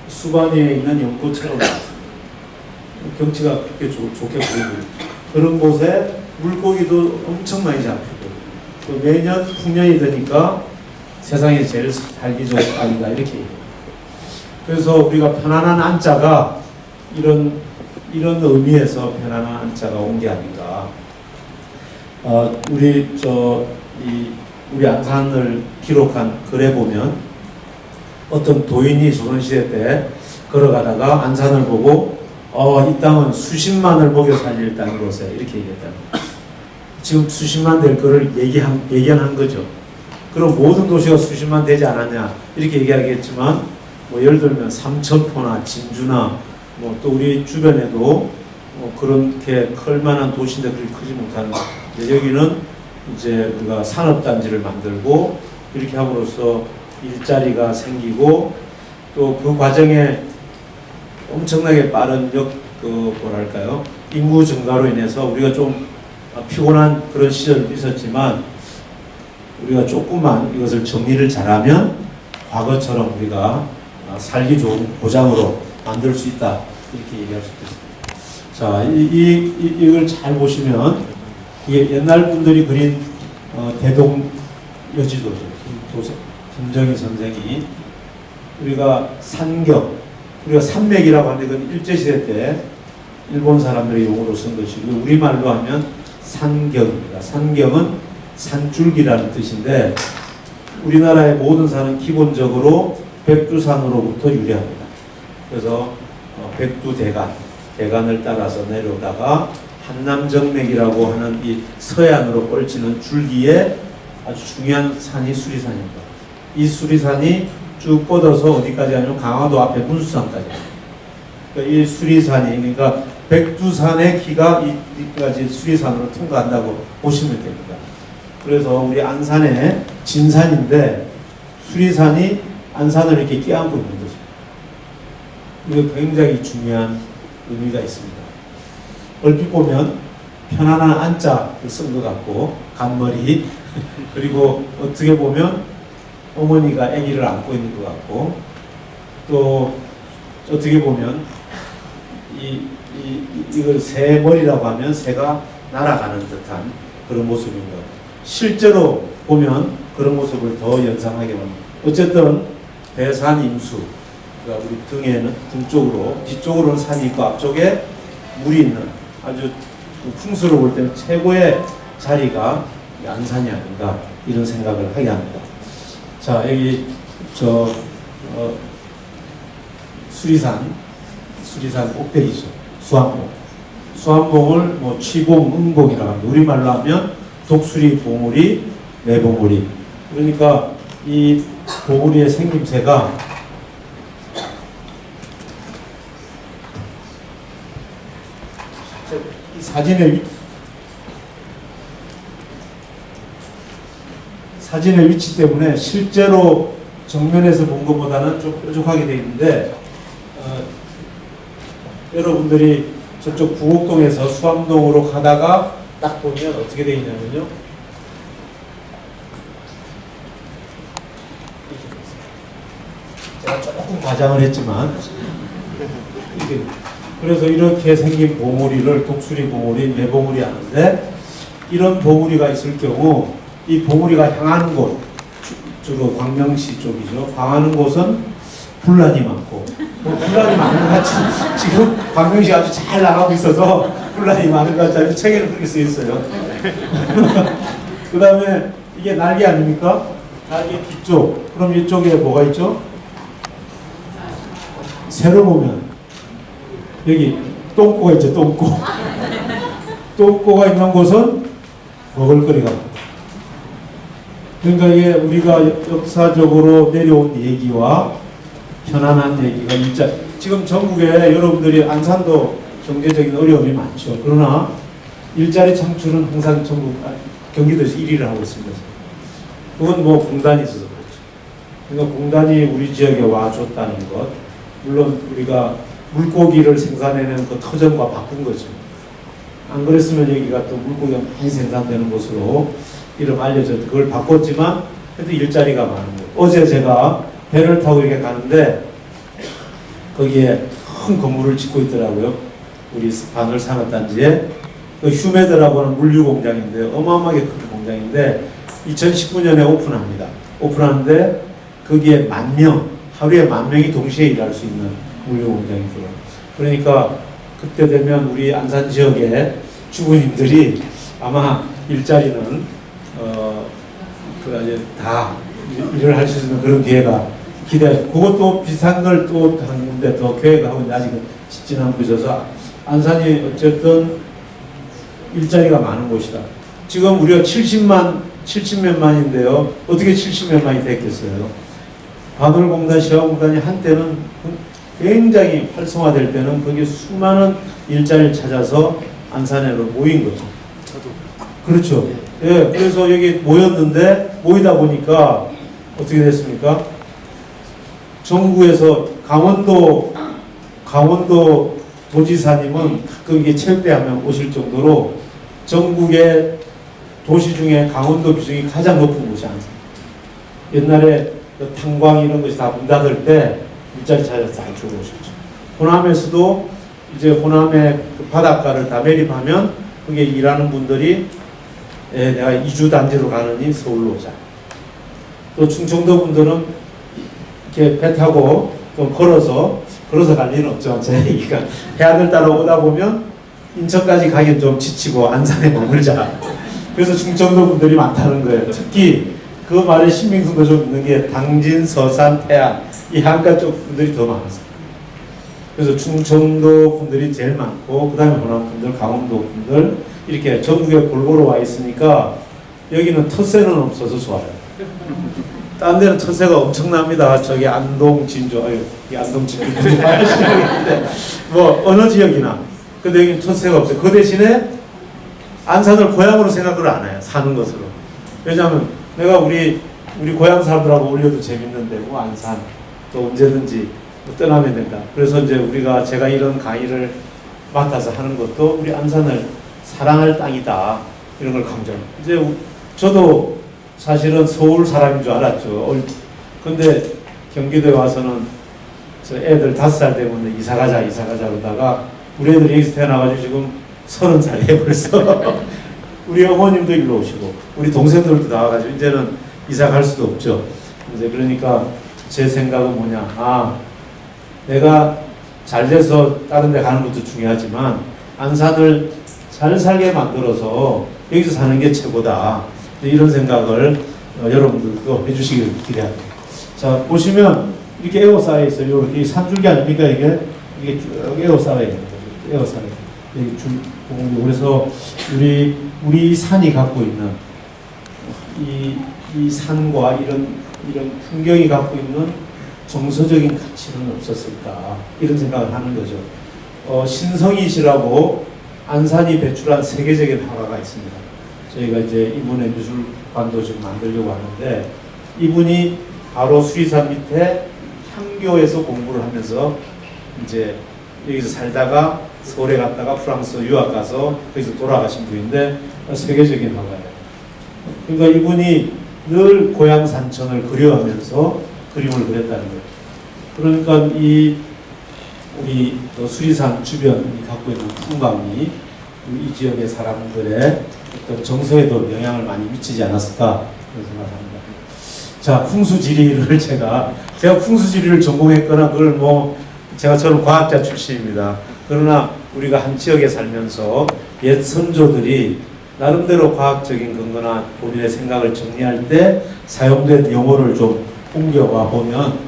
수반위에 있는 연꽃처럼 경치가 그렇게 좋게 보이고 그런 곳에 물고기도 엄청 많이 잡히고 매년 풍년이 되니까 세상에 제일 살기 좋은 땅이다 이렇게 얘기해요. 그래서 우리가 편안한 안자가 이런 의미에서 편안한 안자가 온 게 아닌가. 우리 안산을 기록한 글에 보면 어떤 도인이 조선시대 때 걸어가다가 안산을 보고 이 땅은 수십만을 먹여 살릴 땅이로서 이렇게 얘기했다. 지금 수십만 될 거를 예견한 거죠. 그럼 모든 도시가 수십만 되지 않았냐 이렇게 얘기하겠지만 예를 들면 삼천포나 진주나 또 우리 주변에도 그렇게 클 만한 도시인데 그렇게 크지 못하는 여기는 이제 우리가 산업단지를 만들고 이렇게 함으로써 일자리가 생기고 또 그 과정에 엄청나게 빠른 인구 증가로 인해서 우리가 좀 피곤한 그런 시절도 있었지만 우리가 조금만 이것을 정리를 잘하면 과거처럼 우리가 살기 좋은 고장으로 만들 수 있다 이렇게 얘기할 수 있습니다. 자, 이걸 잘 보시면 이게 옛날 분들이 그린 대동 여지도죠. 김정희 선생이 우리가 우리가 산맥이라고 하는데 그건 일제시대 때 일본 사람들의 용어로 쓴 것이고 우리말로 하면 산경입니다. 산경은 산줄기라는 뜻인데 우리나라의 모든 산은 기본적으로 백두산으로부터 유래합니다. 그래서 대간을 따라서 내려오다가 한남정맥이라고 하는 이 서해안으로 뻗치는 줄기에 아주 중요한 산이 수리산입니다. 이 수리산이 쭉 뻗어서 어디까지 하냐면 강화도 앞에 문수산까지. 그러니까 이 수리산이 그러니까 백두산의 키가 이까지 수리산으로 통과한다고 보시면 됩니다. 그래서 우리 안산의 진산인데 수리산이 안산을 이렇게 끼안고 있는 거죠. 이거 굉장히 중요한 의미가 있습니다. 얼핏 보면 편안한 안자를 쓴 것 같고 간머리 그리고 어떻게 보면 어머니가 아기를 안고 있는 것 같고 또 어떻게 보면 이걸 새머리라고 하면 새가 날아가는 듯한 그런 모습인 것 같아요. 실제로 보면 그런 모습을 더 연상하게 합니다. 어쨌든 대산임수 그러니까 우리 등에는 등 쪽으로 뒤쪽으로는 산이 있고 앞쪽에 물이 있는 아주 풍수를 볼 때는 최고의 자리가 이 안산이 아닌가 이런 생각을 하게 합니다. 자, 여기 수리산 꼭대기죠. 수암봉을 뭐 취봉, 응봉이라고 합니다. 우리말로 하면 독수리, 봉우리, 매봉우리. 그러니까 이 봉우리의 생김새가 이 사진의 위치 때문에 실제로 정면에서 본 것보다는 좀 뾰족하게 되어 있는데 여러분들이 저쪽 구곡동에서 수암동으로 가다가 딱 보면 어떻게 되어 있냐면요. 제가 조금 과장을 했지만 그래서 이렇게 생긴 봉우리를 독수리 봉우리, 매봉우리 하는데 이런 봉우리가 있을 경우 이 봉우리가 향하는 곳, 주로 광명시 쪽이죠. 향하는 곳은 분란이 많고 분란이 많은 것 같이 지금 광명시 아주 잘 나가고 있어서 분란이 많은 것 같이 책에는 그렇게 쓰여 있어요. 그 다음에 이게 날개 아닙니까? 날개 뒤쪽. 그럼 이쪽에 뭐가 있죠? 새로 보면 여기 똥꼬가 있죠. 똥꼬. 똥꼬가 있는 곳은 먹을거리가 많다. 그러니까 이게 우리가 역사적으로 내려온 얘기와 편안한 얘기가 진짜 지금 전국에 여러분들이 안산도 경제적인 어려움이 많죠. 그러나 일자리 창출은 항상 경기도에서 1위를 하고 있습니다. 그건 뭐 공단이 있어서 그렇죠. 그러니까 공단이 우리 지역에 와줬다는 것, 물론 우리가 물고기를 생산해내는 그 터전과 바꾼 거죠. 안 그랬으면 여기가 또 물고기가 많이 생산되는 곳으로 이름 알려져 그걸 바꿨지만 그래도 일자리가 많은 거예요. 어제 제가 배를 타고 이렇게 가는데 거기에 큰 건물을 짓고 있더라고요. 우리 바늘 산업단지에 그 휴메드라고 하는 물류 공장인데 어마어마하게 큰 공장인데 2019년에 오픈합니다. 오픈하는데 거기에 하루에 10,000명이 동시에 일할 수 있는 물류 공장이 들어요. 그러니까 그때 되면 우리 안산 지역의 주부님들이 아마 일자리는 다 일을 할 수 있는 그런 기회가 그것도 비슷한 걸 또 하는데 더 계획하고 있는데 아직은 짓지는 않고 있어서 안산이 어쨌든 일자리가 많은 곳이다. 지금 우리가 70몇만인데요. 어떻게 70몇만이 됐겠어요? 바늘공단, 시화공단이 한때는 굉장히 활성화될 때는 거기에 수많은 일자리를 찾아서 안산에로 모인 거죠. 그렇죠. 예, 그래서 여기 모였는데 모이다 보니까 어떻게 됐습니까? 전국에서 강원도 도지사님은 가끔 이게 체육대회 하면 오실 정도로 전국의 도시 중에 강원도 비중이 가장 높은 곳이 안산. 옛날에 그 탄광 이런 것이 다 문 닫을 때 일자리 찾아서 잘 들어오셨죠. 호남에서도 이제 호남의 그 바닷가를 다 매립하면 거기에 일하는 분들이 내가 이주단지로 가느니 서울로 오자. 또 충청도 분들은 이렇게 배 타고 또 걸어서 갈 일은 없죠. 제 얘기가 해안을 따라오다 보면 인천까지 가긴 좀 지치고 안산에 머물자. 그래서 충청도 분들이 많다는 거예요. 특히 그 말에 신빙성도 좀 있는 게 당진, 서산, 태안 이 한가 쪽 분들이 더 많았어요. 그래서 충청도 분들이 제일 많고 그 다음에 호남 분들, 강원도 분들 이렇게 전국에 골고루 와 있으니까 여기는 텃세는 없어서 좋아요. 딴 데는 텃세가 엄청납니다. 저기 안동, 진주, 이 안동, 진주 굳이 봐야 되는데 뭐 어느 지역이나 근데 여기는 텃세가 없어요. 그 대신에 안산을 고향으로 생각을 안 해요. 사는 것으로. 왜냐하면 내가 우리 고향 사람들하고 어울려도 재밌는데 뭐 안산 또 언제든지 떠나면 된다. 그래서 이제 제가 이런 강의를 맡아서 하는 것도 우리 안산을 사랑할 땅이다. 이런 걸 강조합니다. 이제 저도 사실은 서울 사람인 줄 알았죠. 근데 경기도에 와서는 저 애들 5살 되면 이사 가자 그러다가 우리 애들이 여기서 태어나가지고 지금 30살이에요 벌써. 우리 어머님도 일로 오시고 우리 동생들도 나와가지고 이제는 이사 갈 수도 없죠. 이제 그러니까 제 생각은 뭐냐. 내가 잘 돼서 다른 데 가는 것도 중요하지만 안산을 잘 살게 만들어서 여기서 사는 게 최고다. 이런 생각을 여러분들도 해주시길 기대합니다. 자, 보시면 이렇게 에워싸여 있어요. 이렇게 산줄기 아닙니까? 이게 쭉 에워싸여 있는 거죠. 에워싸여. 여기 줄, 그래서 우리 산이 갖고 있는 이 산과 이런 풍경이 갖고 있는 정서적인 가치는 없었을까? 이런 생각을 하는 거죠. 신성이시라고 안산이 배출한 세계적인 화가가 있습니다. 저희가 이제 이분의 미술관도 지금 만들려고 하는데, 이분이 바로 수리산 밑에 향교에서 공부를 하면서 이제 여기서 살다가 서울에 갔다가 프랑스 유학 가서 거기서 돌아가신 분인데 세계적인 화가예요. 그러니까 이분이 늘 고향 산천을 그려하면서 그림을 그렸다는 거예요. 그러니까 우리 수리산 주변이 갖고 있는 풍광이 이 지역의 사람들의 어떤 정서에도 영향을 많이 미치지 않았을까 그런 생각합니다. 자, 풍수지리를 제가 풍수지리를 전공했거나 그걸 저는 과학자 출신입니다. 그러나 우리가 한 지역에 살면서 옛 선조들이 나름대로 과학적인 근거나 본인의 생각을 정리할 때 사용된 용어를 좀 옮겨와 보면,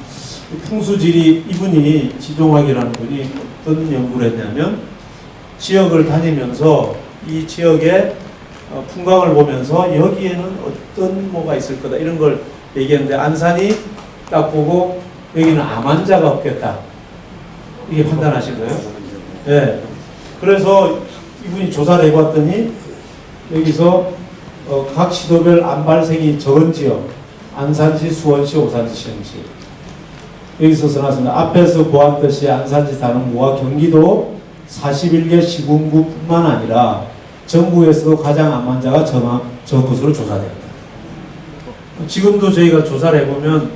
풍수지리 이분이 지종학이라는 분이 어떤 연구를 했냐면, 지역을 다니면서 이 지역의 풍광을 보면서 여기에는 어떤 뭐가 있을 거다 이런 걸 얘기했는데, 안산이 딱 보고 여기는 암환자가 없겠다 이게 판단하신 거예요. 네. 그래서 이분이 조사를 해봤더니 여기서 각 시도별 암 발생이 적은 지역, 안산시, 수원시, 오산시, 시흥시, 여기서 써놨습니다. 앞에서 보았듯이 안산시, 단원구와 경기도 41개 시군구뿐만 아니라 전국에서도 가장 암 환자가 적은 것으로 조사됩니다. 지금도 저희가 조사를 해보면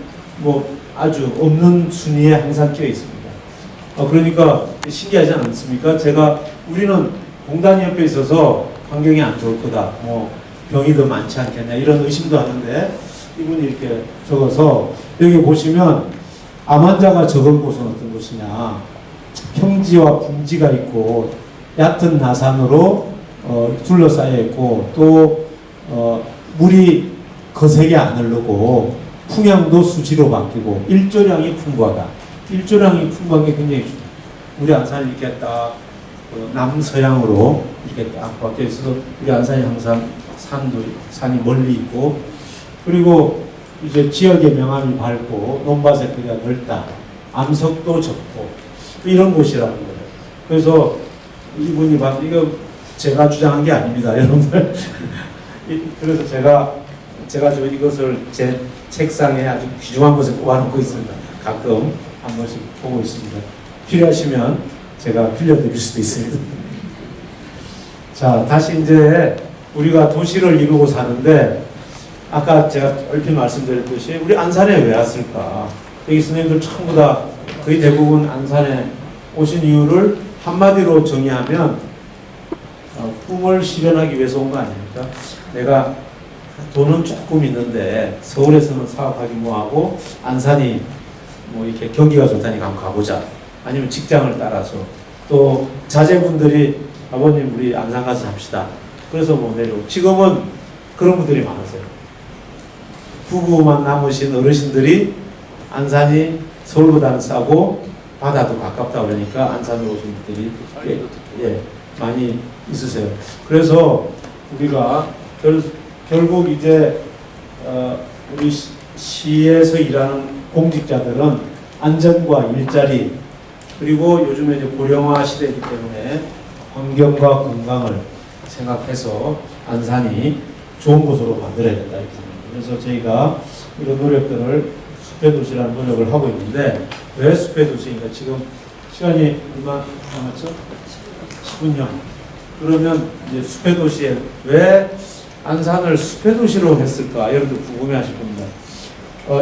아주 없는 순위에 항상 끼어 있습니다. 그러니까 신기하지 않습니까? 우리는 공단이 옆에 있어서 환경이 안 좋을 거다, 병이 더 많지 않겠냐 이런 의심도 하는데, 이분이 이렇게 적어서 여기 보시면 암 환자가 적은 곳은 어떤 곳이냐, 평지와 분지가 있고 얕은 나산으로 둘러싸여 있고, 또 물이 거세게 안 흐르고 풍향도 수지로 바뀌고 일조량이 풍부하다. 일조량이 풍부한 게 굉장히 중요해요. 우리 안산이 이렇게 딱 남서향으로 이렇게 딱 바뀌어 있어서 우리 안산이 항상 산이 멀리 있고, 그리고 이제 지역의 명암이 밝고 논밭의 크기가 넓다, 암석도 적고 이런 곳이라는 거예요. 그래서 이분이 이거 제가 주장한 게 아닙니다, 여러분들. 그래서 제가 지금 이것을 제 책상에 아주 귀중한 곳에 꼽아놓고 있습니다. 가끔 한 번씩 보고 있습니다. 필요하시면 제가 빌려드릴 수도 있습니다. 자, 다시 이제 우리가 도시를 이루고 사는데, 아까 제가 얼핏 말씀드렸듯이 우리 안산에 왜 왔을까? 여기 선생님들 전부 다 거의 대부분 안산에 오신 이유를 한마디로 정의하면 꿈을 실현하기 위해서 온 거 아닙니까? 내가 돈은 조금 있는데 서울에서는 사업하기 뭐하고 안산이 이렇게 경기가 좋다니까 한번 가보자. 아니면 직장을 따라서, 또 자제분들이 아버님 우리 안산 가서 합시다. 그래서 내려오고, 지금은 그런 분들이 많으세요. 부부만 남으신 어르신들이 안산이 서울보다는 싸고 바다도 가깝다 그러니까 안산으로 오신 분들이 많이 있으세요. 그래서 우리가 결국 이제 우리 시에서 일하는 공직자들은 안전과 일자리, 그리고 요즘에 이제 고령화 시대이기 때문에 환경과 건강을 생각해서 안산이 좋은 곳으로 만들어야 된다. 그래서 저희가 이런 노력들을 숲의 도시라는 노력을 하고 있는데, 왜 숲의 도시인가? 지금 시간이 얼마 남았죠? 10분요. 그러면 이제 숲의 도시에 왜 안산을 숲의 도시로 했을까? 여러분들 궁금해하실 겁니다.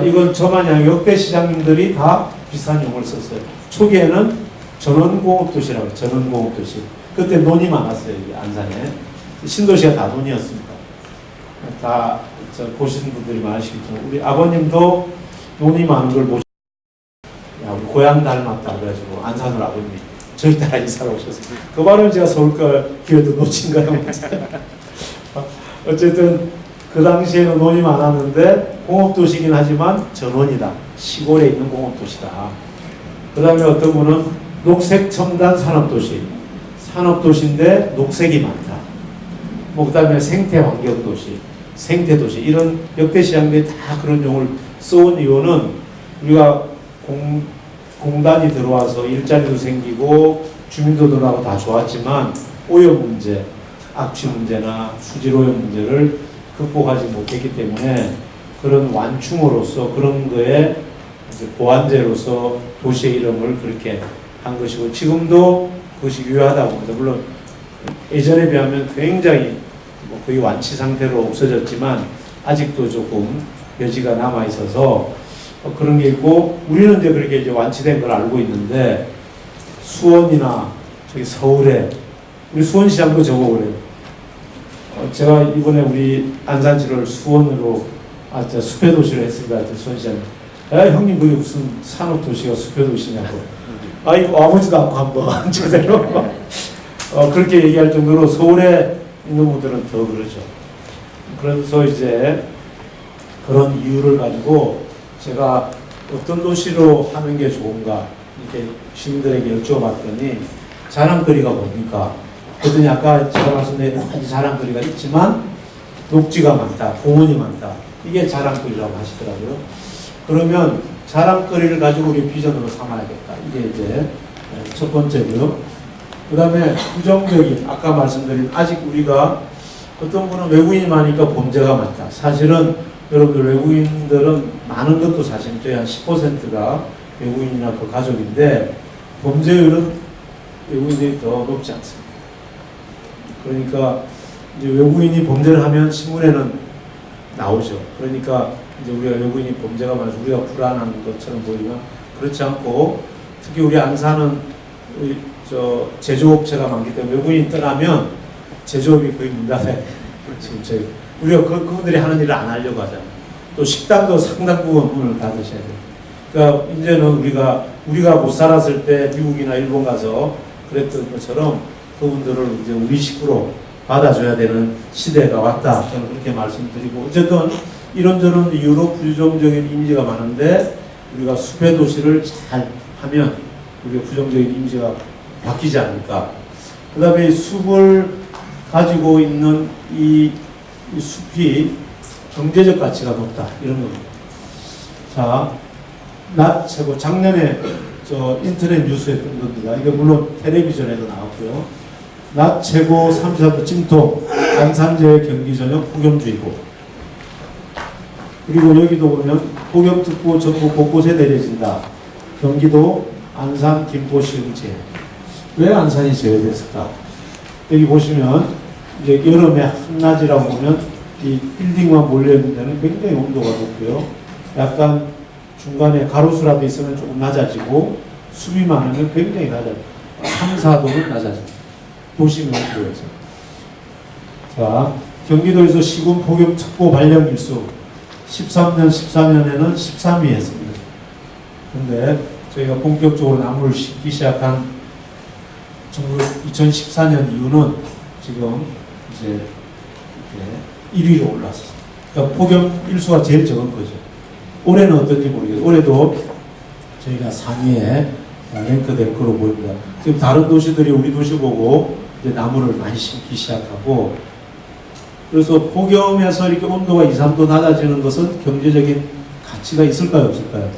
이건 저만이 아니고 역대 시장님들이 다 비슷한 용어를 썼어요. 초기에는 전원공업도시라고 해요. 전원공업도시. 그때 논이 많았어요. 여기 안산에. 신도시가 다 논이었습니다. 다 보시는 분들이 많으시겠지만, 우리 아버님도 논이 많은 걸 보시고, 우리 고향 닮았다 그래가지고 안산을 아버님이 저희 따라 이사를 오셨어요. 그 말을 제가 서울걸 기회도 놓친가요? 어쨌든 그 당시에는 논이 많았는데 공업도시긴 하지만 전원이다. 시골에 있는 공업도시다. 그 다음에 어떤 분은 녹색 첨단 산업도시. 산업도시인데 녹색이 많다. 뭐 그 다음에 생태환경도시, 생태도시 이런 역대 시장들이 다 그런 용어를 써온 이유는 우리가 공단이 들어와서 일자리도 생기고 주민도 늘어나고 다 좋았지만 오염 문제, 악취 문제나 수질 오염 문제를 극복하지 못했기 때문에 그런 완충으로서 그런 거에 보완제로서 도시의 이름을 그렇게 한 것이고 지금도 그것이 유효하다고 봅니다. 물론 예전에 비하면 굉장히 거의 완치 상태로 없어졌지만 아직도 조금 여지가 남아 있어서 그런 게 있고 우리는 이제 그렇게 이제 완치된 걸 알고 있는데 수원이나 저기 서울에 우리 수원시장도 저거 그래요. 제가 이번에 우리 안산시를 수원으로 숲해도시로 했습니다. 수원시장. 형님 그게 무슨 산업도시가 숲해도시냐고. 이거 아버지도 않고 한번 제대로 그렇게 얘기할 정도로 서울에 있는 분들은 더 그러죠. 그래서 이제 그런 이유를 가지고 제가 어떤 도시로 하는 게 좋은가 이렇게 시민들에게 여쭤봤더니 자랑거리가 뭡니까? 그랬더니 아까 제가 말씀드린 여러 가지 자랑거리가 있지만 녹지가 많다, 공원이 많다. 이게 자랑거리라고 하시더라고요. 그러면 자랑거리를 가지고 우리 비전으로 삼아야겠다. 이게 이제 첫 번째고요. 그 다음에 부정적인 아까 말씀드린 아직 우리가 어떤 분은 외국인이 많으니까 범죄가 많다. 사실은 여러분들 외국인들은 많은 것도 사실 저희 한 10%가 외국인이나 그 가족인데 범죄율은 외국인들이 더 높지 않습니다. 그러니까 이제 외국인이 범죄를 하면 신문에는 나오죠. 그러니까 이제 우리가 외국인이 범죄가 많아서 우리가 불안한 것처럼 보이면 그렇지 않고 특히 우리 안산은 제조업체가 많기 때문에 외국인이 떠나면 제조업이 거의 문 닫아요. 지금 저희 우리가 그분들이 하는 일을 안 하려고 하잖아요. 또 식당도 상당 부분 문을 닫으셔야 돼요. 그러니까 이제는 우리가 못 살았을 때 미국이나 일본 가서 그랬던 것처럼 그분들을 이제 우리 식구로 받아줘야 되는 시대가 왔다. 저는 그렇게 말씀드리고 어쨌든 이런저런 이유로 부정적인 이미지가 많은데 우리가 숲의 도시를 잘 하면 우리가 부정적인 이미지가 바뀌지 않을까. 그 다음에 숲을 가지고 있는 이 숲이 경제적 가치가 높다. 이런 겁니다. 자, 낮 최고. 작년에 인터넷 뉴스에 뜬 겁니다. 이게 물론 텔레비전에도 나왔고요. 낮 최고 34도 찜통, 안산제 경기 전역 폭염주의보. 그리고 여기도 보면 폭염특보 전국 곳곳에 내려진다. 경기도 안산, 김포, 시흥제. 왜 안산이 제외됐을까? 여기 보시면 이제 여름에 한낮이라고 보면 이 빌딩만 몰려있는 데는 굉장히 온도가 높고요. 약간 중간에 가로수라도 있으면 조금 낮아지고 숲이 많으면 굉장히 낮아져요. 3, 4도는 낮아집니다. 도시 명도에서. 자, 경기도에서 시군 폭염특보 발령 일수 13년, 14년에는 13위 했습니다. 근데 저희가 본격적으로 나무를 심기 시작한 2014년 이후는 지금 이제 1위로 올랐습니다. 그러니까 폭염 일수가 제일 적은 거죠. 올해는 어떤지 모르겠어요. 올해도 저희가 상위에 랭크될 거로 보입니다. 지금 다른 도시들이 우리 도시 보고 이제 나무를 많이 심기 시작하고 그래서 폭염에서 이렇게 온도가 2, 3도 낮아지는 것은 경제적인 가치가 있을까요? 없을까요?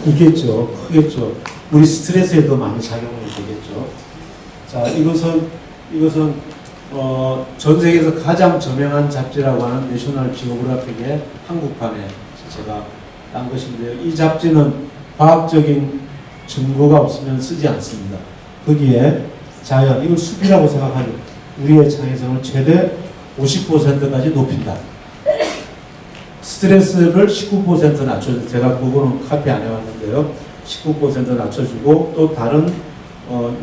있겠죠. 크겠죠. 우리 스트레스에 더 많이 작용이 되겠죠. 자, 이것은 전 세계에서 가장 저명한 잡지라고 하는 내셔널 지오그래픽의 한국판에 제가 딴 것인데요. 이 잡지는 과학적인 증거가 없으면 쓰지 않습니다. 거기에 자연, 이걸 숲이라고 생각하는 우리의 창의성을 최대 50%까지 높인다. 스트레스를 19% 낮춰주고, 제가 그거는 카피 안 해왔는데요. 19% 낮춰주고, 또 다른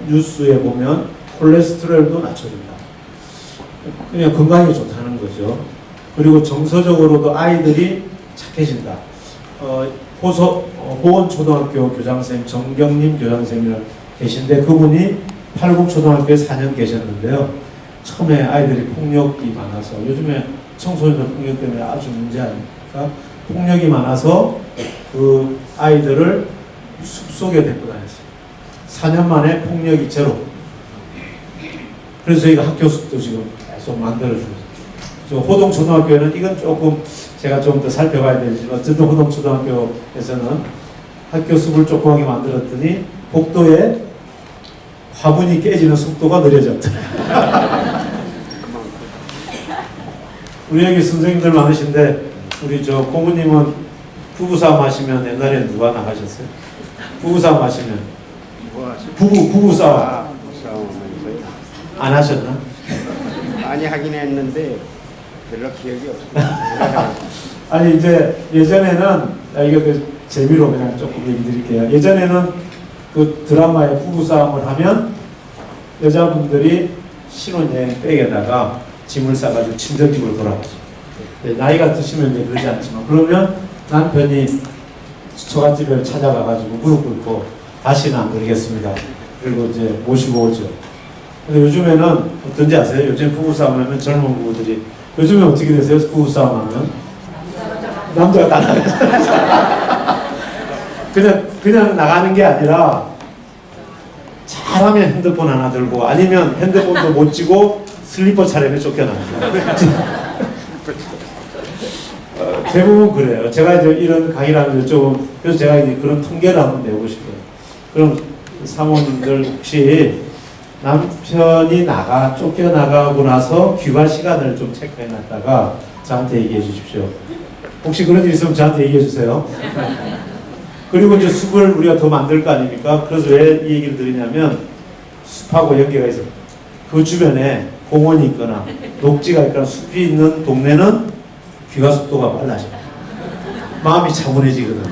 뉴스에 보면 콜레스테롤도 낮춰준다. 그냥 건강에 좋다는 거죠. 그리고 정서적으로도 아이들이 착해진다. 호원초등학교 교장선생님 정경림 교장선생님을 계신데 그분이 팔곡초등학교에 4년 계셨는데요. 처음에 아이들이 폭력이 많아서 요즘에 청소년들 폭력 때문에 아주 문제 아닙니까? 폭력이 많아서 그 아이들을 숲속에 데리고 다녔어요. 4년 만에 폭력이 제로. 그래서 저희가 학교 숲도 지금 계속 만들어주고 있어요. 호동초등학교에는 이건 조금 제가 좀 더 살펴봐야 되지만 어쨌든 호동초등학교에서는 학교 숲을 조그맣게 만들었더니 복도에 화분이 깨지는 속도가 느려졌더라고요. 우리 여기 선생님들 많으신데 우리 저 고모님은 부부싸움 하시면 옛날에 누가 나가셨어요? 부부싸움 하시면 부부싸움 안 하셨나? 많이 하긴 했는데 별로 기억이 없어요. 아니 이제 예전에는 이거 그 재미로 그냥 조금 얘기 드릴게요. 예전에는 그 드라마에 부부싸움을 하면 여자분들이 신혼여행 백에다가 짐을 싸가지고 친정집으로 돌아가죠. 나이가 드시면 이제 그러지 않지만 그러면 남편이 처갓집에 찾아가가지고 무릎 꿇고 다시는 안 그러겠습니다. 그리고 이제 모시고 오죠. 근데 요즘에는 어떤지 아세요? 요즘 부부싸움 하면 젊은 부부들이 요즘에 어떻게 되세요? 부부싸움 하면 남자가 다 나가죠. 그냥 나가는 게 아니라 잘하면 핸드폰 하나 들고 아니면 핸드폰도 못 쥐고 슬리퍼 차림에 쫓겨납니다. 대부분 그래요. 제가 이제 이런 강의를 여쭤보면 그래서 제가 이제 그런 통계를 한번 내고 싶어요. 그럼 사모님들 혹시 남편이 쫓겨나가고 나서 귀가 시간을 좀 체크해 놨다가 저한테 얘기해 주십시오. 혹시 그런 일 있으면 저한테 얘기해 주세요. 그리고 이제 숲을 우리가 더 만들 거 아닙니까? 그래서 왜 이 얘기를 드리냐면 숲하고 연계가 있어요. 그 주변에 공원이 있거나 녹지가 있거나 숲이 있는 동네는 귀가 속도가 빨라져요. 마음이 차분해지거든.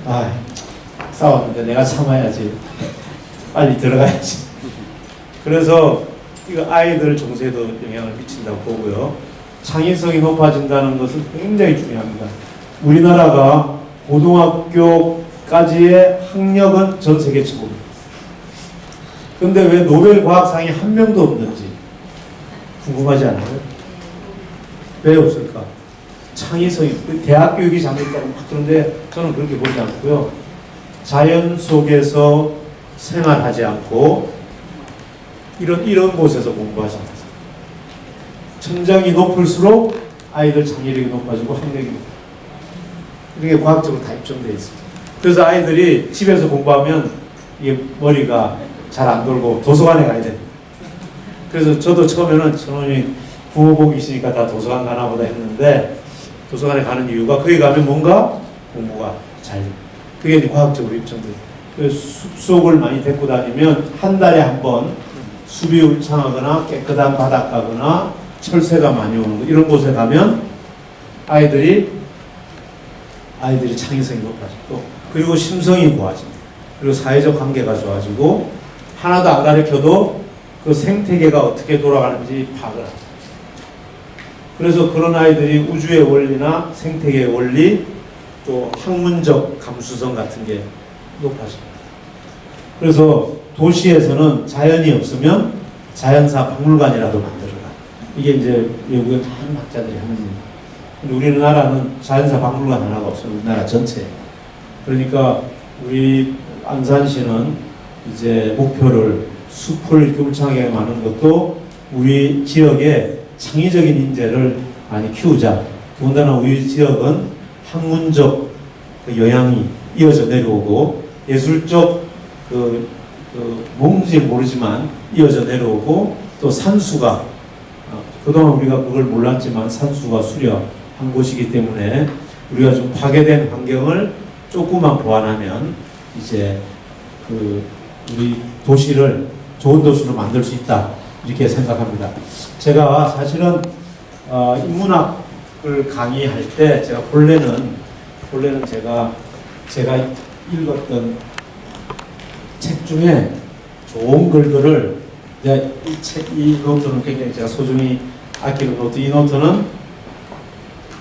아, 싸웠는데 내가 참아야지. 빨리 들어가야지. 그래서 이거 아이들 정서에도 영향을 미친다고 보고요. 창의성이 높아진다는 것은 굉장히 중요합니다. 우리나라가 고등학교까지의 학력은 전 세계 최고입니다. 근데 왜 노벨 과학상이 한 명도 없는지 궁금하지 않아요? 왜 없을까? 창의성이, 대학 교육이 잘못됐다고 막 그런데 저는 그렇게 보지 않고요. 자연 속에서 생활하지 않고 이런 곳에서 공부하지 않아요. 천장이 높을수록 아이들 창의력이 높아지고 학력이 높아지고 이게 과학적으로 다 입증되어 있습니다. 그래서 아이들이 집에서 공부하면 이게 머리가 잘 안 돌고 도서관에 가야 됩니다. 그래서 저도 처음에는 저놈이 부모 복이 있으니까 다 도서관 가나 보다 했는데 도서관에 가는 이유가 거기 가면 뭔가 공부가 잘 돼요. 그게 이제 과학적으로 입증돼요. 그래서 숲속을 많이 데리고 다니면 한 달에 한 번 숲이 울창하거나 깨끗한 바닷가거나 철새가 많이 오는 거 이런 곳에 가면 아이들이 창의성이 높아지고 그리고 심성이 고와집니다. 그리고 사회적 관계가 좋아지고 하나도 안 가르쳐도 그 생태계가 어떻게 돌아가는지 파악을 합니다. 그래서 그런 아이들이 우주의 원리나 생태계의 원리 또 학문적 감수성 같은 게 높아집니다. 그래서 도시에서는 자연이 없으면 자연사 박물관이라도 만들어라. 이게 이제 외국의 많은 학자들이 하는 일입니다. 근데 우리나라는 자연사 박물관 하나가 없어요. 우리나라 전체. 그러니까 우리 안산시는 이제 목표를 숲을 이렇게 울창하게 많은 것도 우리 지역에 창의적인 인재를 많이 키우자. 더군다나 우리 지역은 학문적 그 영향이 이어져 내려오고 예술적 뭔지 모르지만 이어져 내려오고 또 산수가 그동안 우리가 그걸 몰랐지만 산수가 수려한 곳이기 때문에 우리가 좀 파괴된 환경을 조금만 보완하면 이제 우리 도시를 좋은 도시로 만들 수 있다 이렇게 생각합니다. 제가 사실은 인문학을 강의할 때 제가 본래는 제가 읽었던 책 중에 좋은 글들을 이 노트는 굉장히 제가 소중히 아끼는 노트. 이 노트는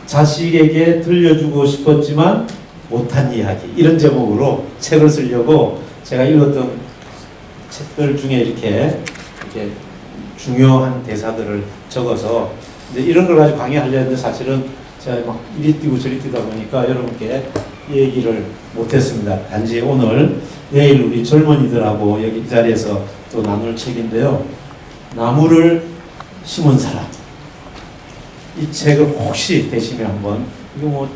자식에게 들려주고 싶었지만 못한 이야기 이런 제목으로 책을 쓰려고 제가 읽었던 책들 중에 이렇게 중요한 대사들을 적어서 이제 이런 걸 가지고 강의하려 했는데 사실은 제가 막 이리 뛰고 저리 뛰다 보니까 여러분께 얘기를 못했습니다. 단지 오늘 내일 우리 젊은이들하고 여기 이 자리에서 또 나눌 책인데요. 나무를 심은 사람. 이 책을 혹시 되시면 한번, 이거 뭐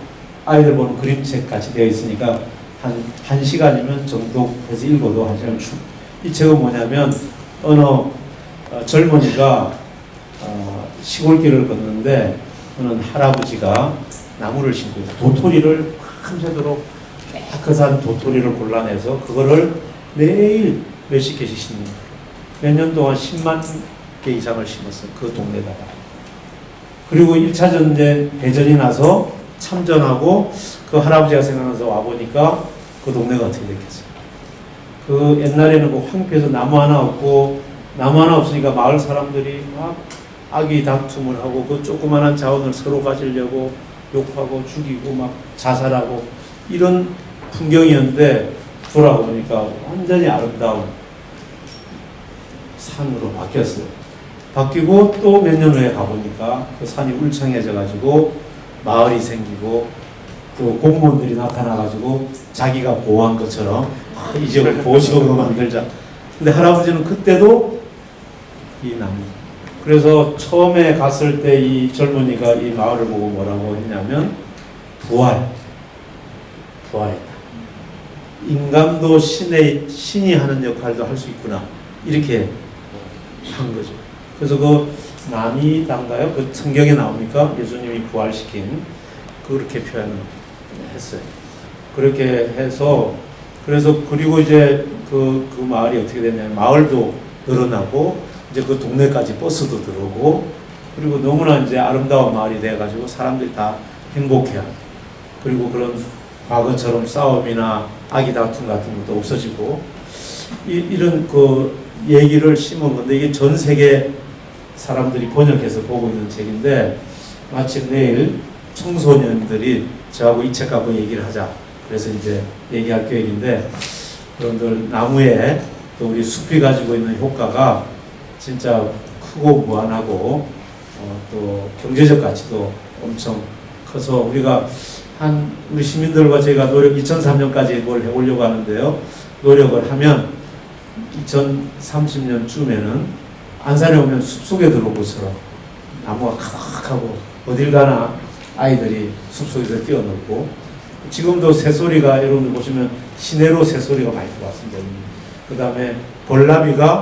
아이들 보는 그림책 같이 되어 있으니까 한 시간이면 정독해서 읽어도 한 시간 이 책은 뭐냐면 어느 젊은이가 시골길을 걷는데 어느 할아버지가 나무를 심고 있다. 도토리를 밤새도록 깨끗한 도토리를 골라내서 그거를 매일 몇십 개씩 심는 거예요. 몇 년 동안 10만 개 이상을 심었어요. 그 동네다가. 그리고 1차 전쟁 대전이 나서 참전하고 그 할아버지가 생각나서 와보니까 그 동네가 어떻게 됐겠어요. 그 옛날에는 그 황폐해서 나무 하나 없고, 나무 하나 없으니까 마을 사람들이 막 악의 다툼을 하고 그 조그만한 자원을 서로 가지려고 욕하고 죽이고 막 자살하고 이런 풍경이었는데 돌아보니까 완전히 아름다운 산으로 바뀌었어요. 바뀌고 또 몇 년 후에 가보니까 그 산이 울창해져 가지고 마을이 생기고 또 공무원들이 나타나가지고 자기가 보호한 것처럼 이 지역을 보호지역으로 만들자. 근데 할아버지는 그때도 이 나무. 그래서 처음에 갔을 때 이 젊은이가 이 마을을 보고 뭐라고 했냐면 부활했다. 인간도 신이 하는 역할도 할 수 있구나. 이렇게 한 거죠. 그래서 그 남이단가요? 그 성경에 나옵니까? 예수님이 부활시킨 그렇게 표현을 했어요. 그렇게 해서 그래서 그리고 이제 그 마을이 어떻게 됐냐면 마을도 늘어나고 이제 그 동네까지 버스도 들어오고 그리고 너무나 이제 아름다운 마을이 돼가지고 사람들이 다 행복해요. 그리고 그런 과거처럼 싸움이나 악의 다툼 같은 것도 없어지고 이런 그 얘기를 심은 건데 이게 전 세계 사람들이 번역해서 보고 있는 책인데 마침 내일 청소년들이 저하고 이 책 갖고 얘기를 하자. 그래서 이제 얘기할 계획인데 여러분들 나무에 또 우리 숲이 가지고 있는 효과가 진짜 크고 무한하고 또 경제적 가치도 엄청 커서 우리가 우리 시민들과 제가 2003년까지 뭘 해보려고 하는데요. 노력을 하면 2030년쯤에는 안산에 오면 숲속에 들어온 것처럼 나무가 가득하고 어딜 가나 아이들이 숲속에서 뛰어놀고 지금도 새소리가 여러분들 보시면 시내로 새소리가 많이 들어왔습니다. 그 다음에 벌나비가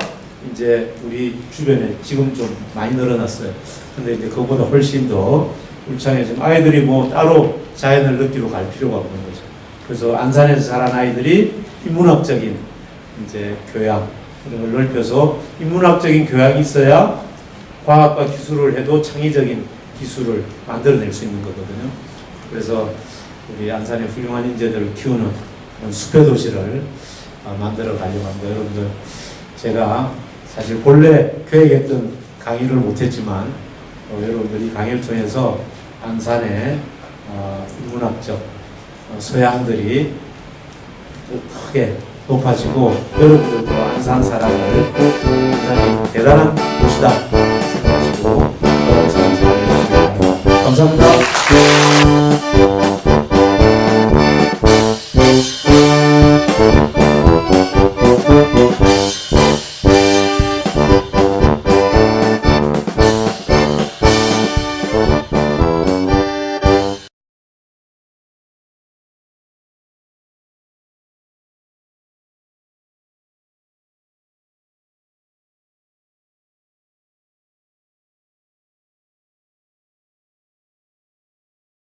이제 우리 주변에 지금 좀 많이 늘어났어요. 근데 이제 그거보다 훨씬 더 울창해지면 아이들이 뭐 따로 자연을 느끼러 갈 필요가 없는 거죠. 그래서 안산에서 자란 아이들이 인문학적인 이제 교양 이런 걸 넓혀서 인문학적인 교양이 있어야 과학과 기술을 해도 창의적인 기술을 만들어낼 수 있는 거거든요. 그래서 우리 안산의 훌륭한 인재들을 키우는 그런 숲의 도시를 만들어 가려고 합니다. 여러분들 제가 사실 본래 계획했던 강의를 못했지만 여러분들이 강의를 통해서 안산의 인문학적 소양들이 크게 높아지고 여러분들도 안산 사람을 안산이 대단한 곳이다 생각하시고 사랑해 주시기 바랍니다. 감사합니다.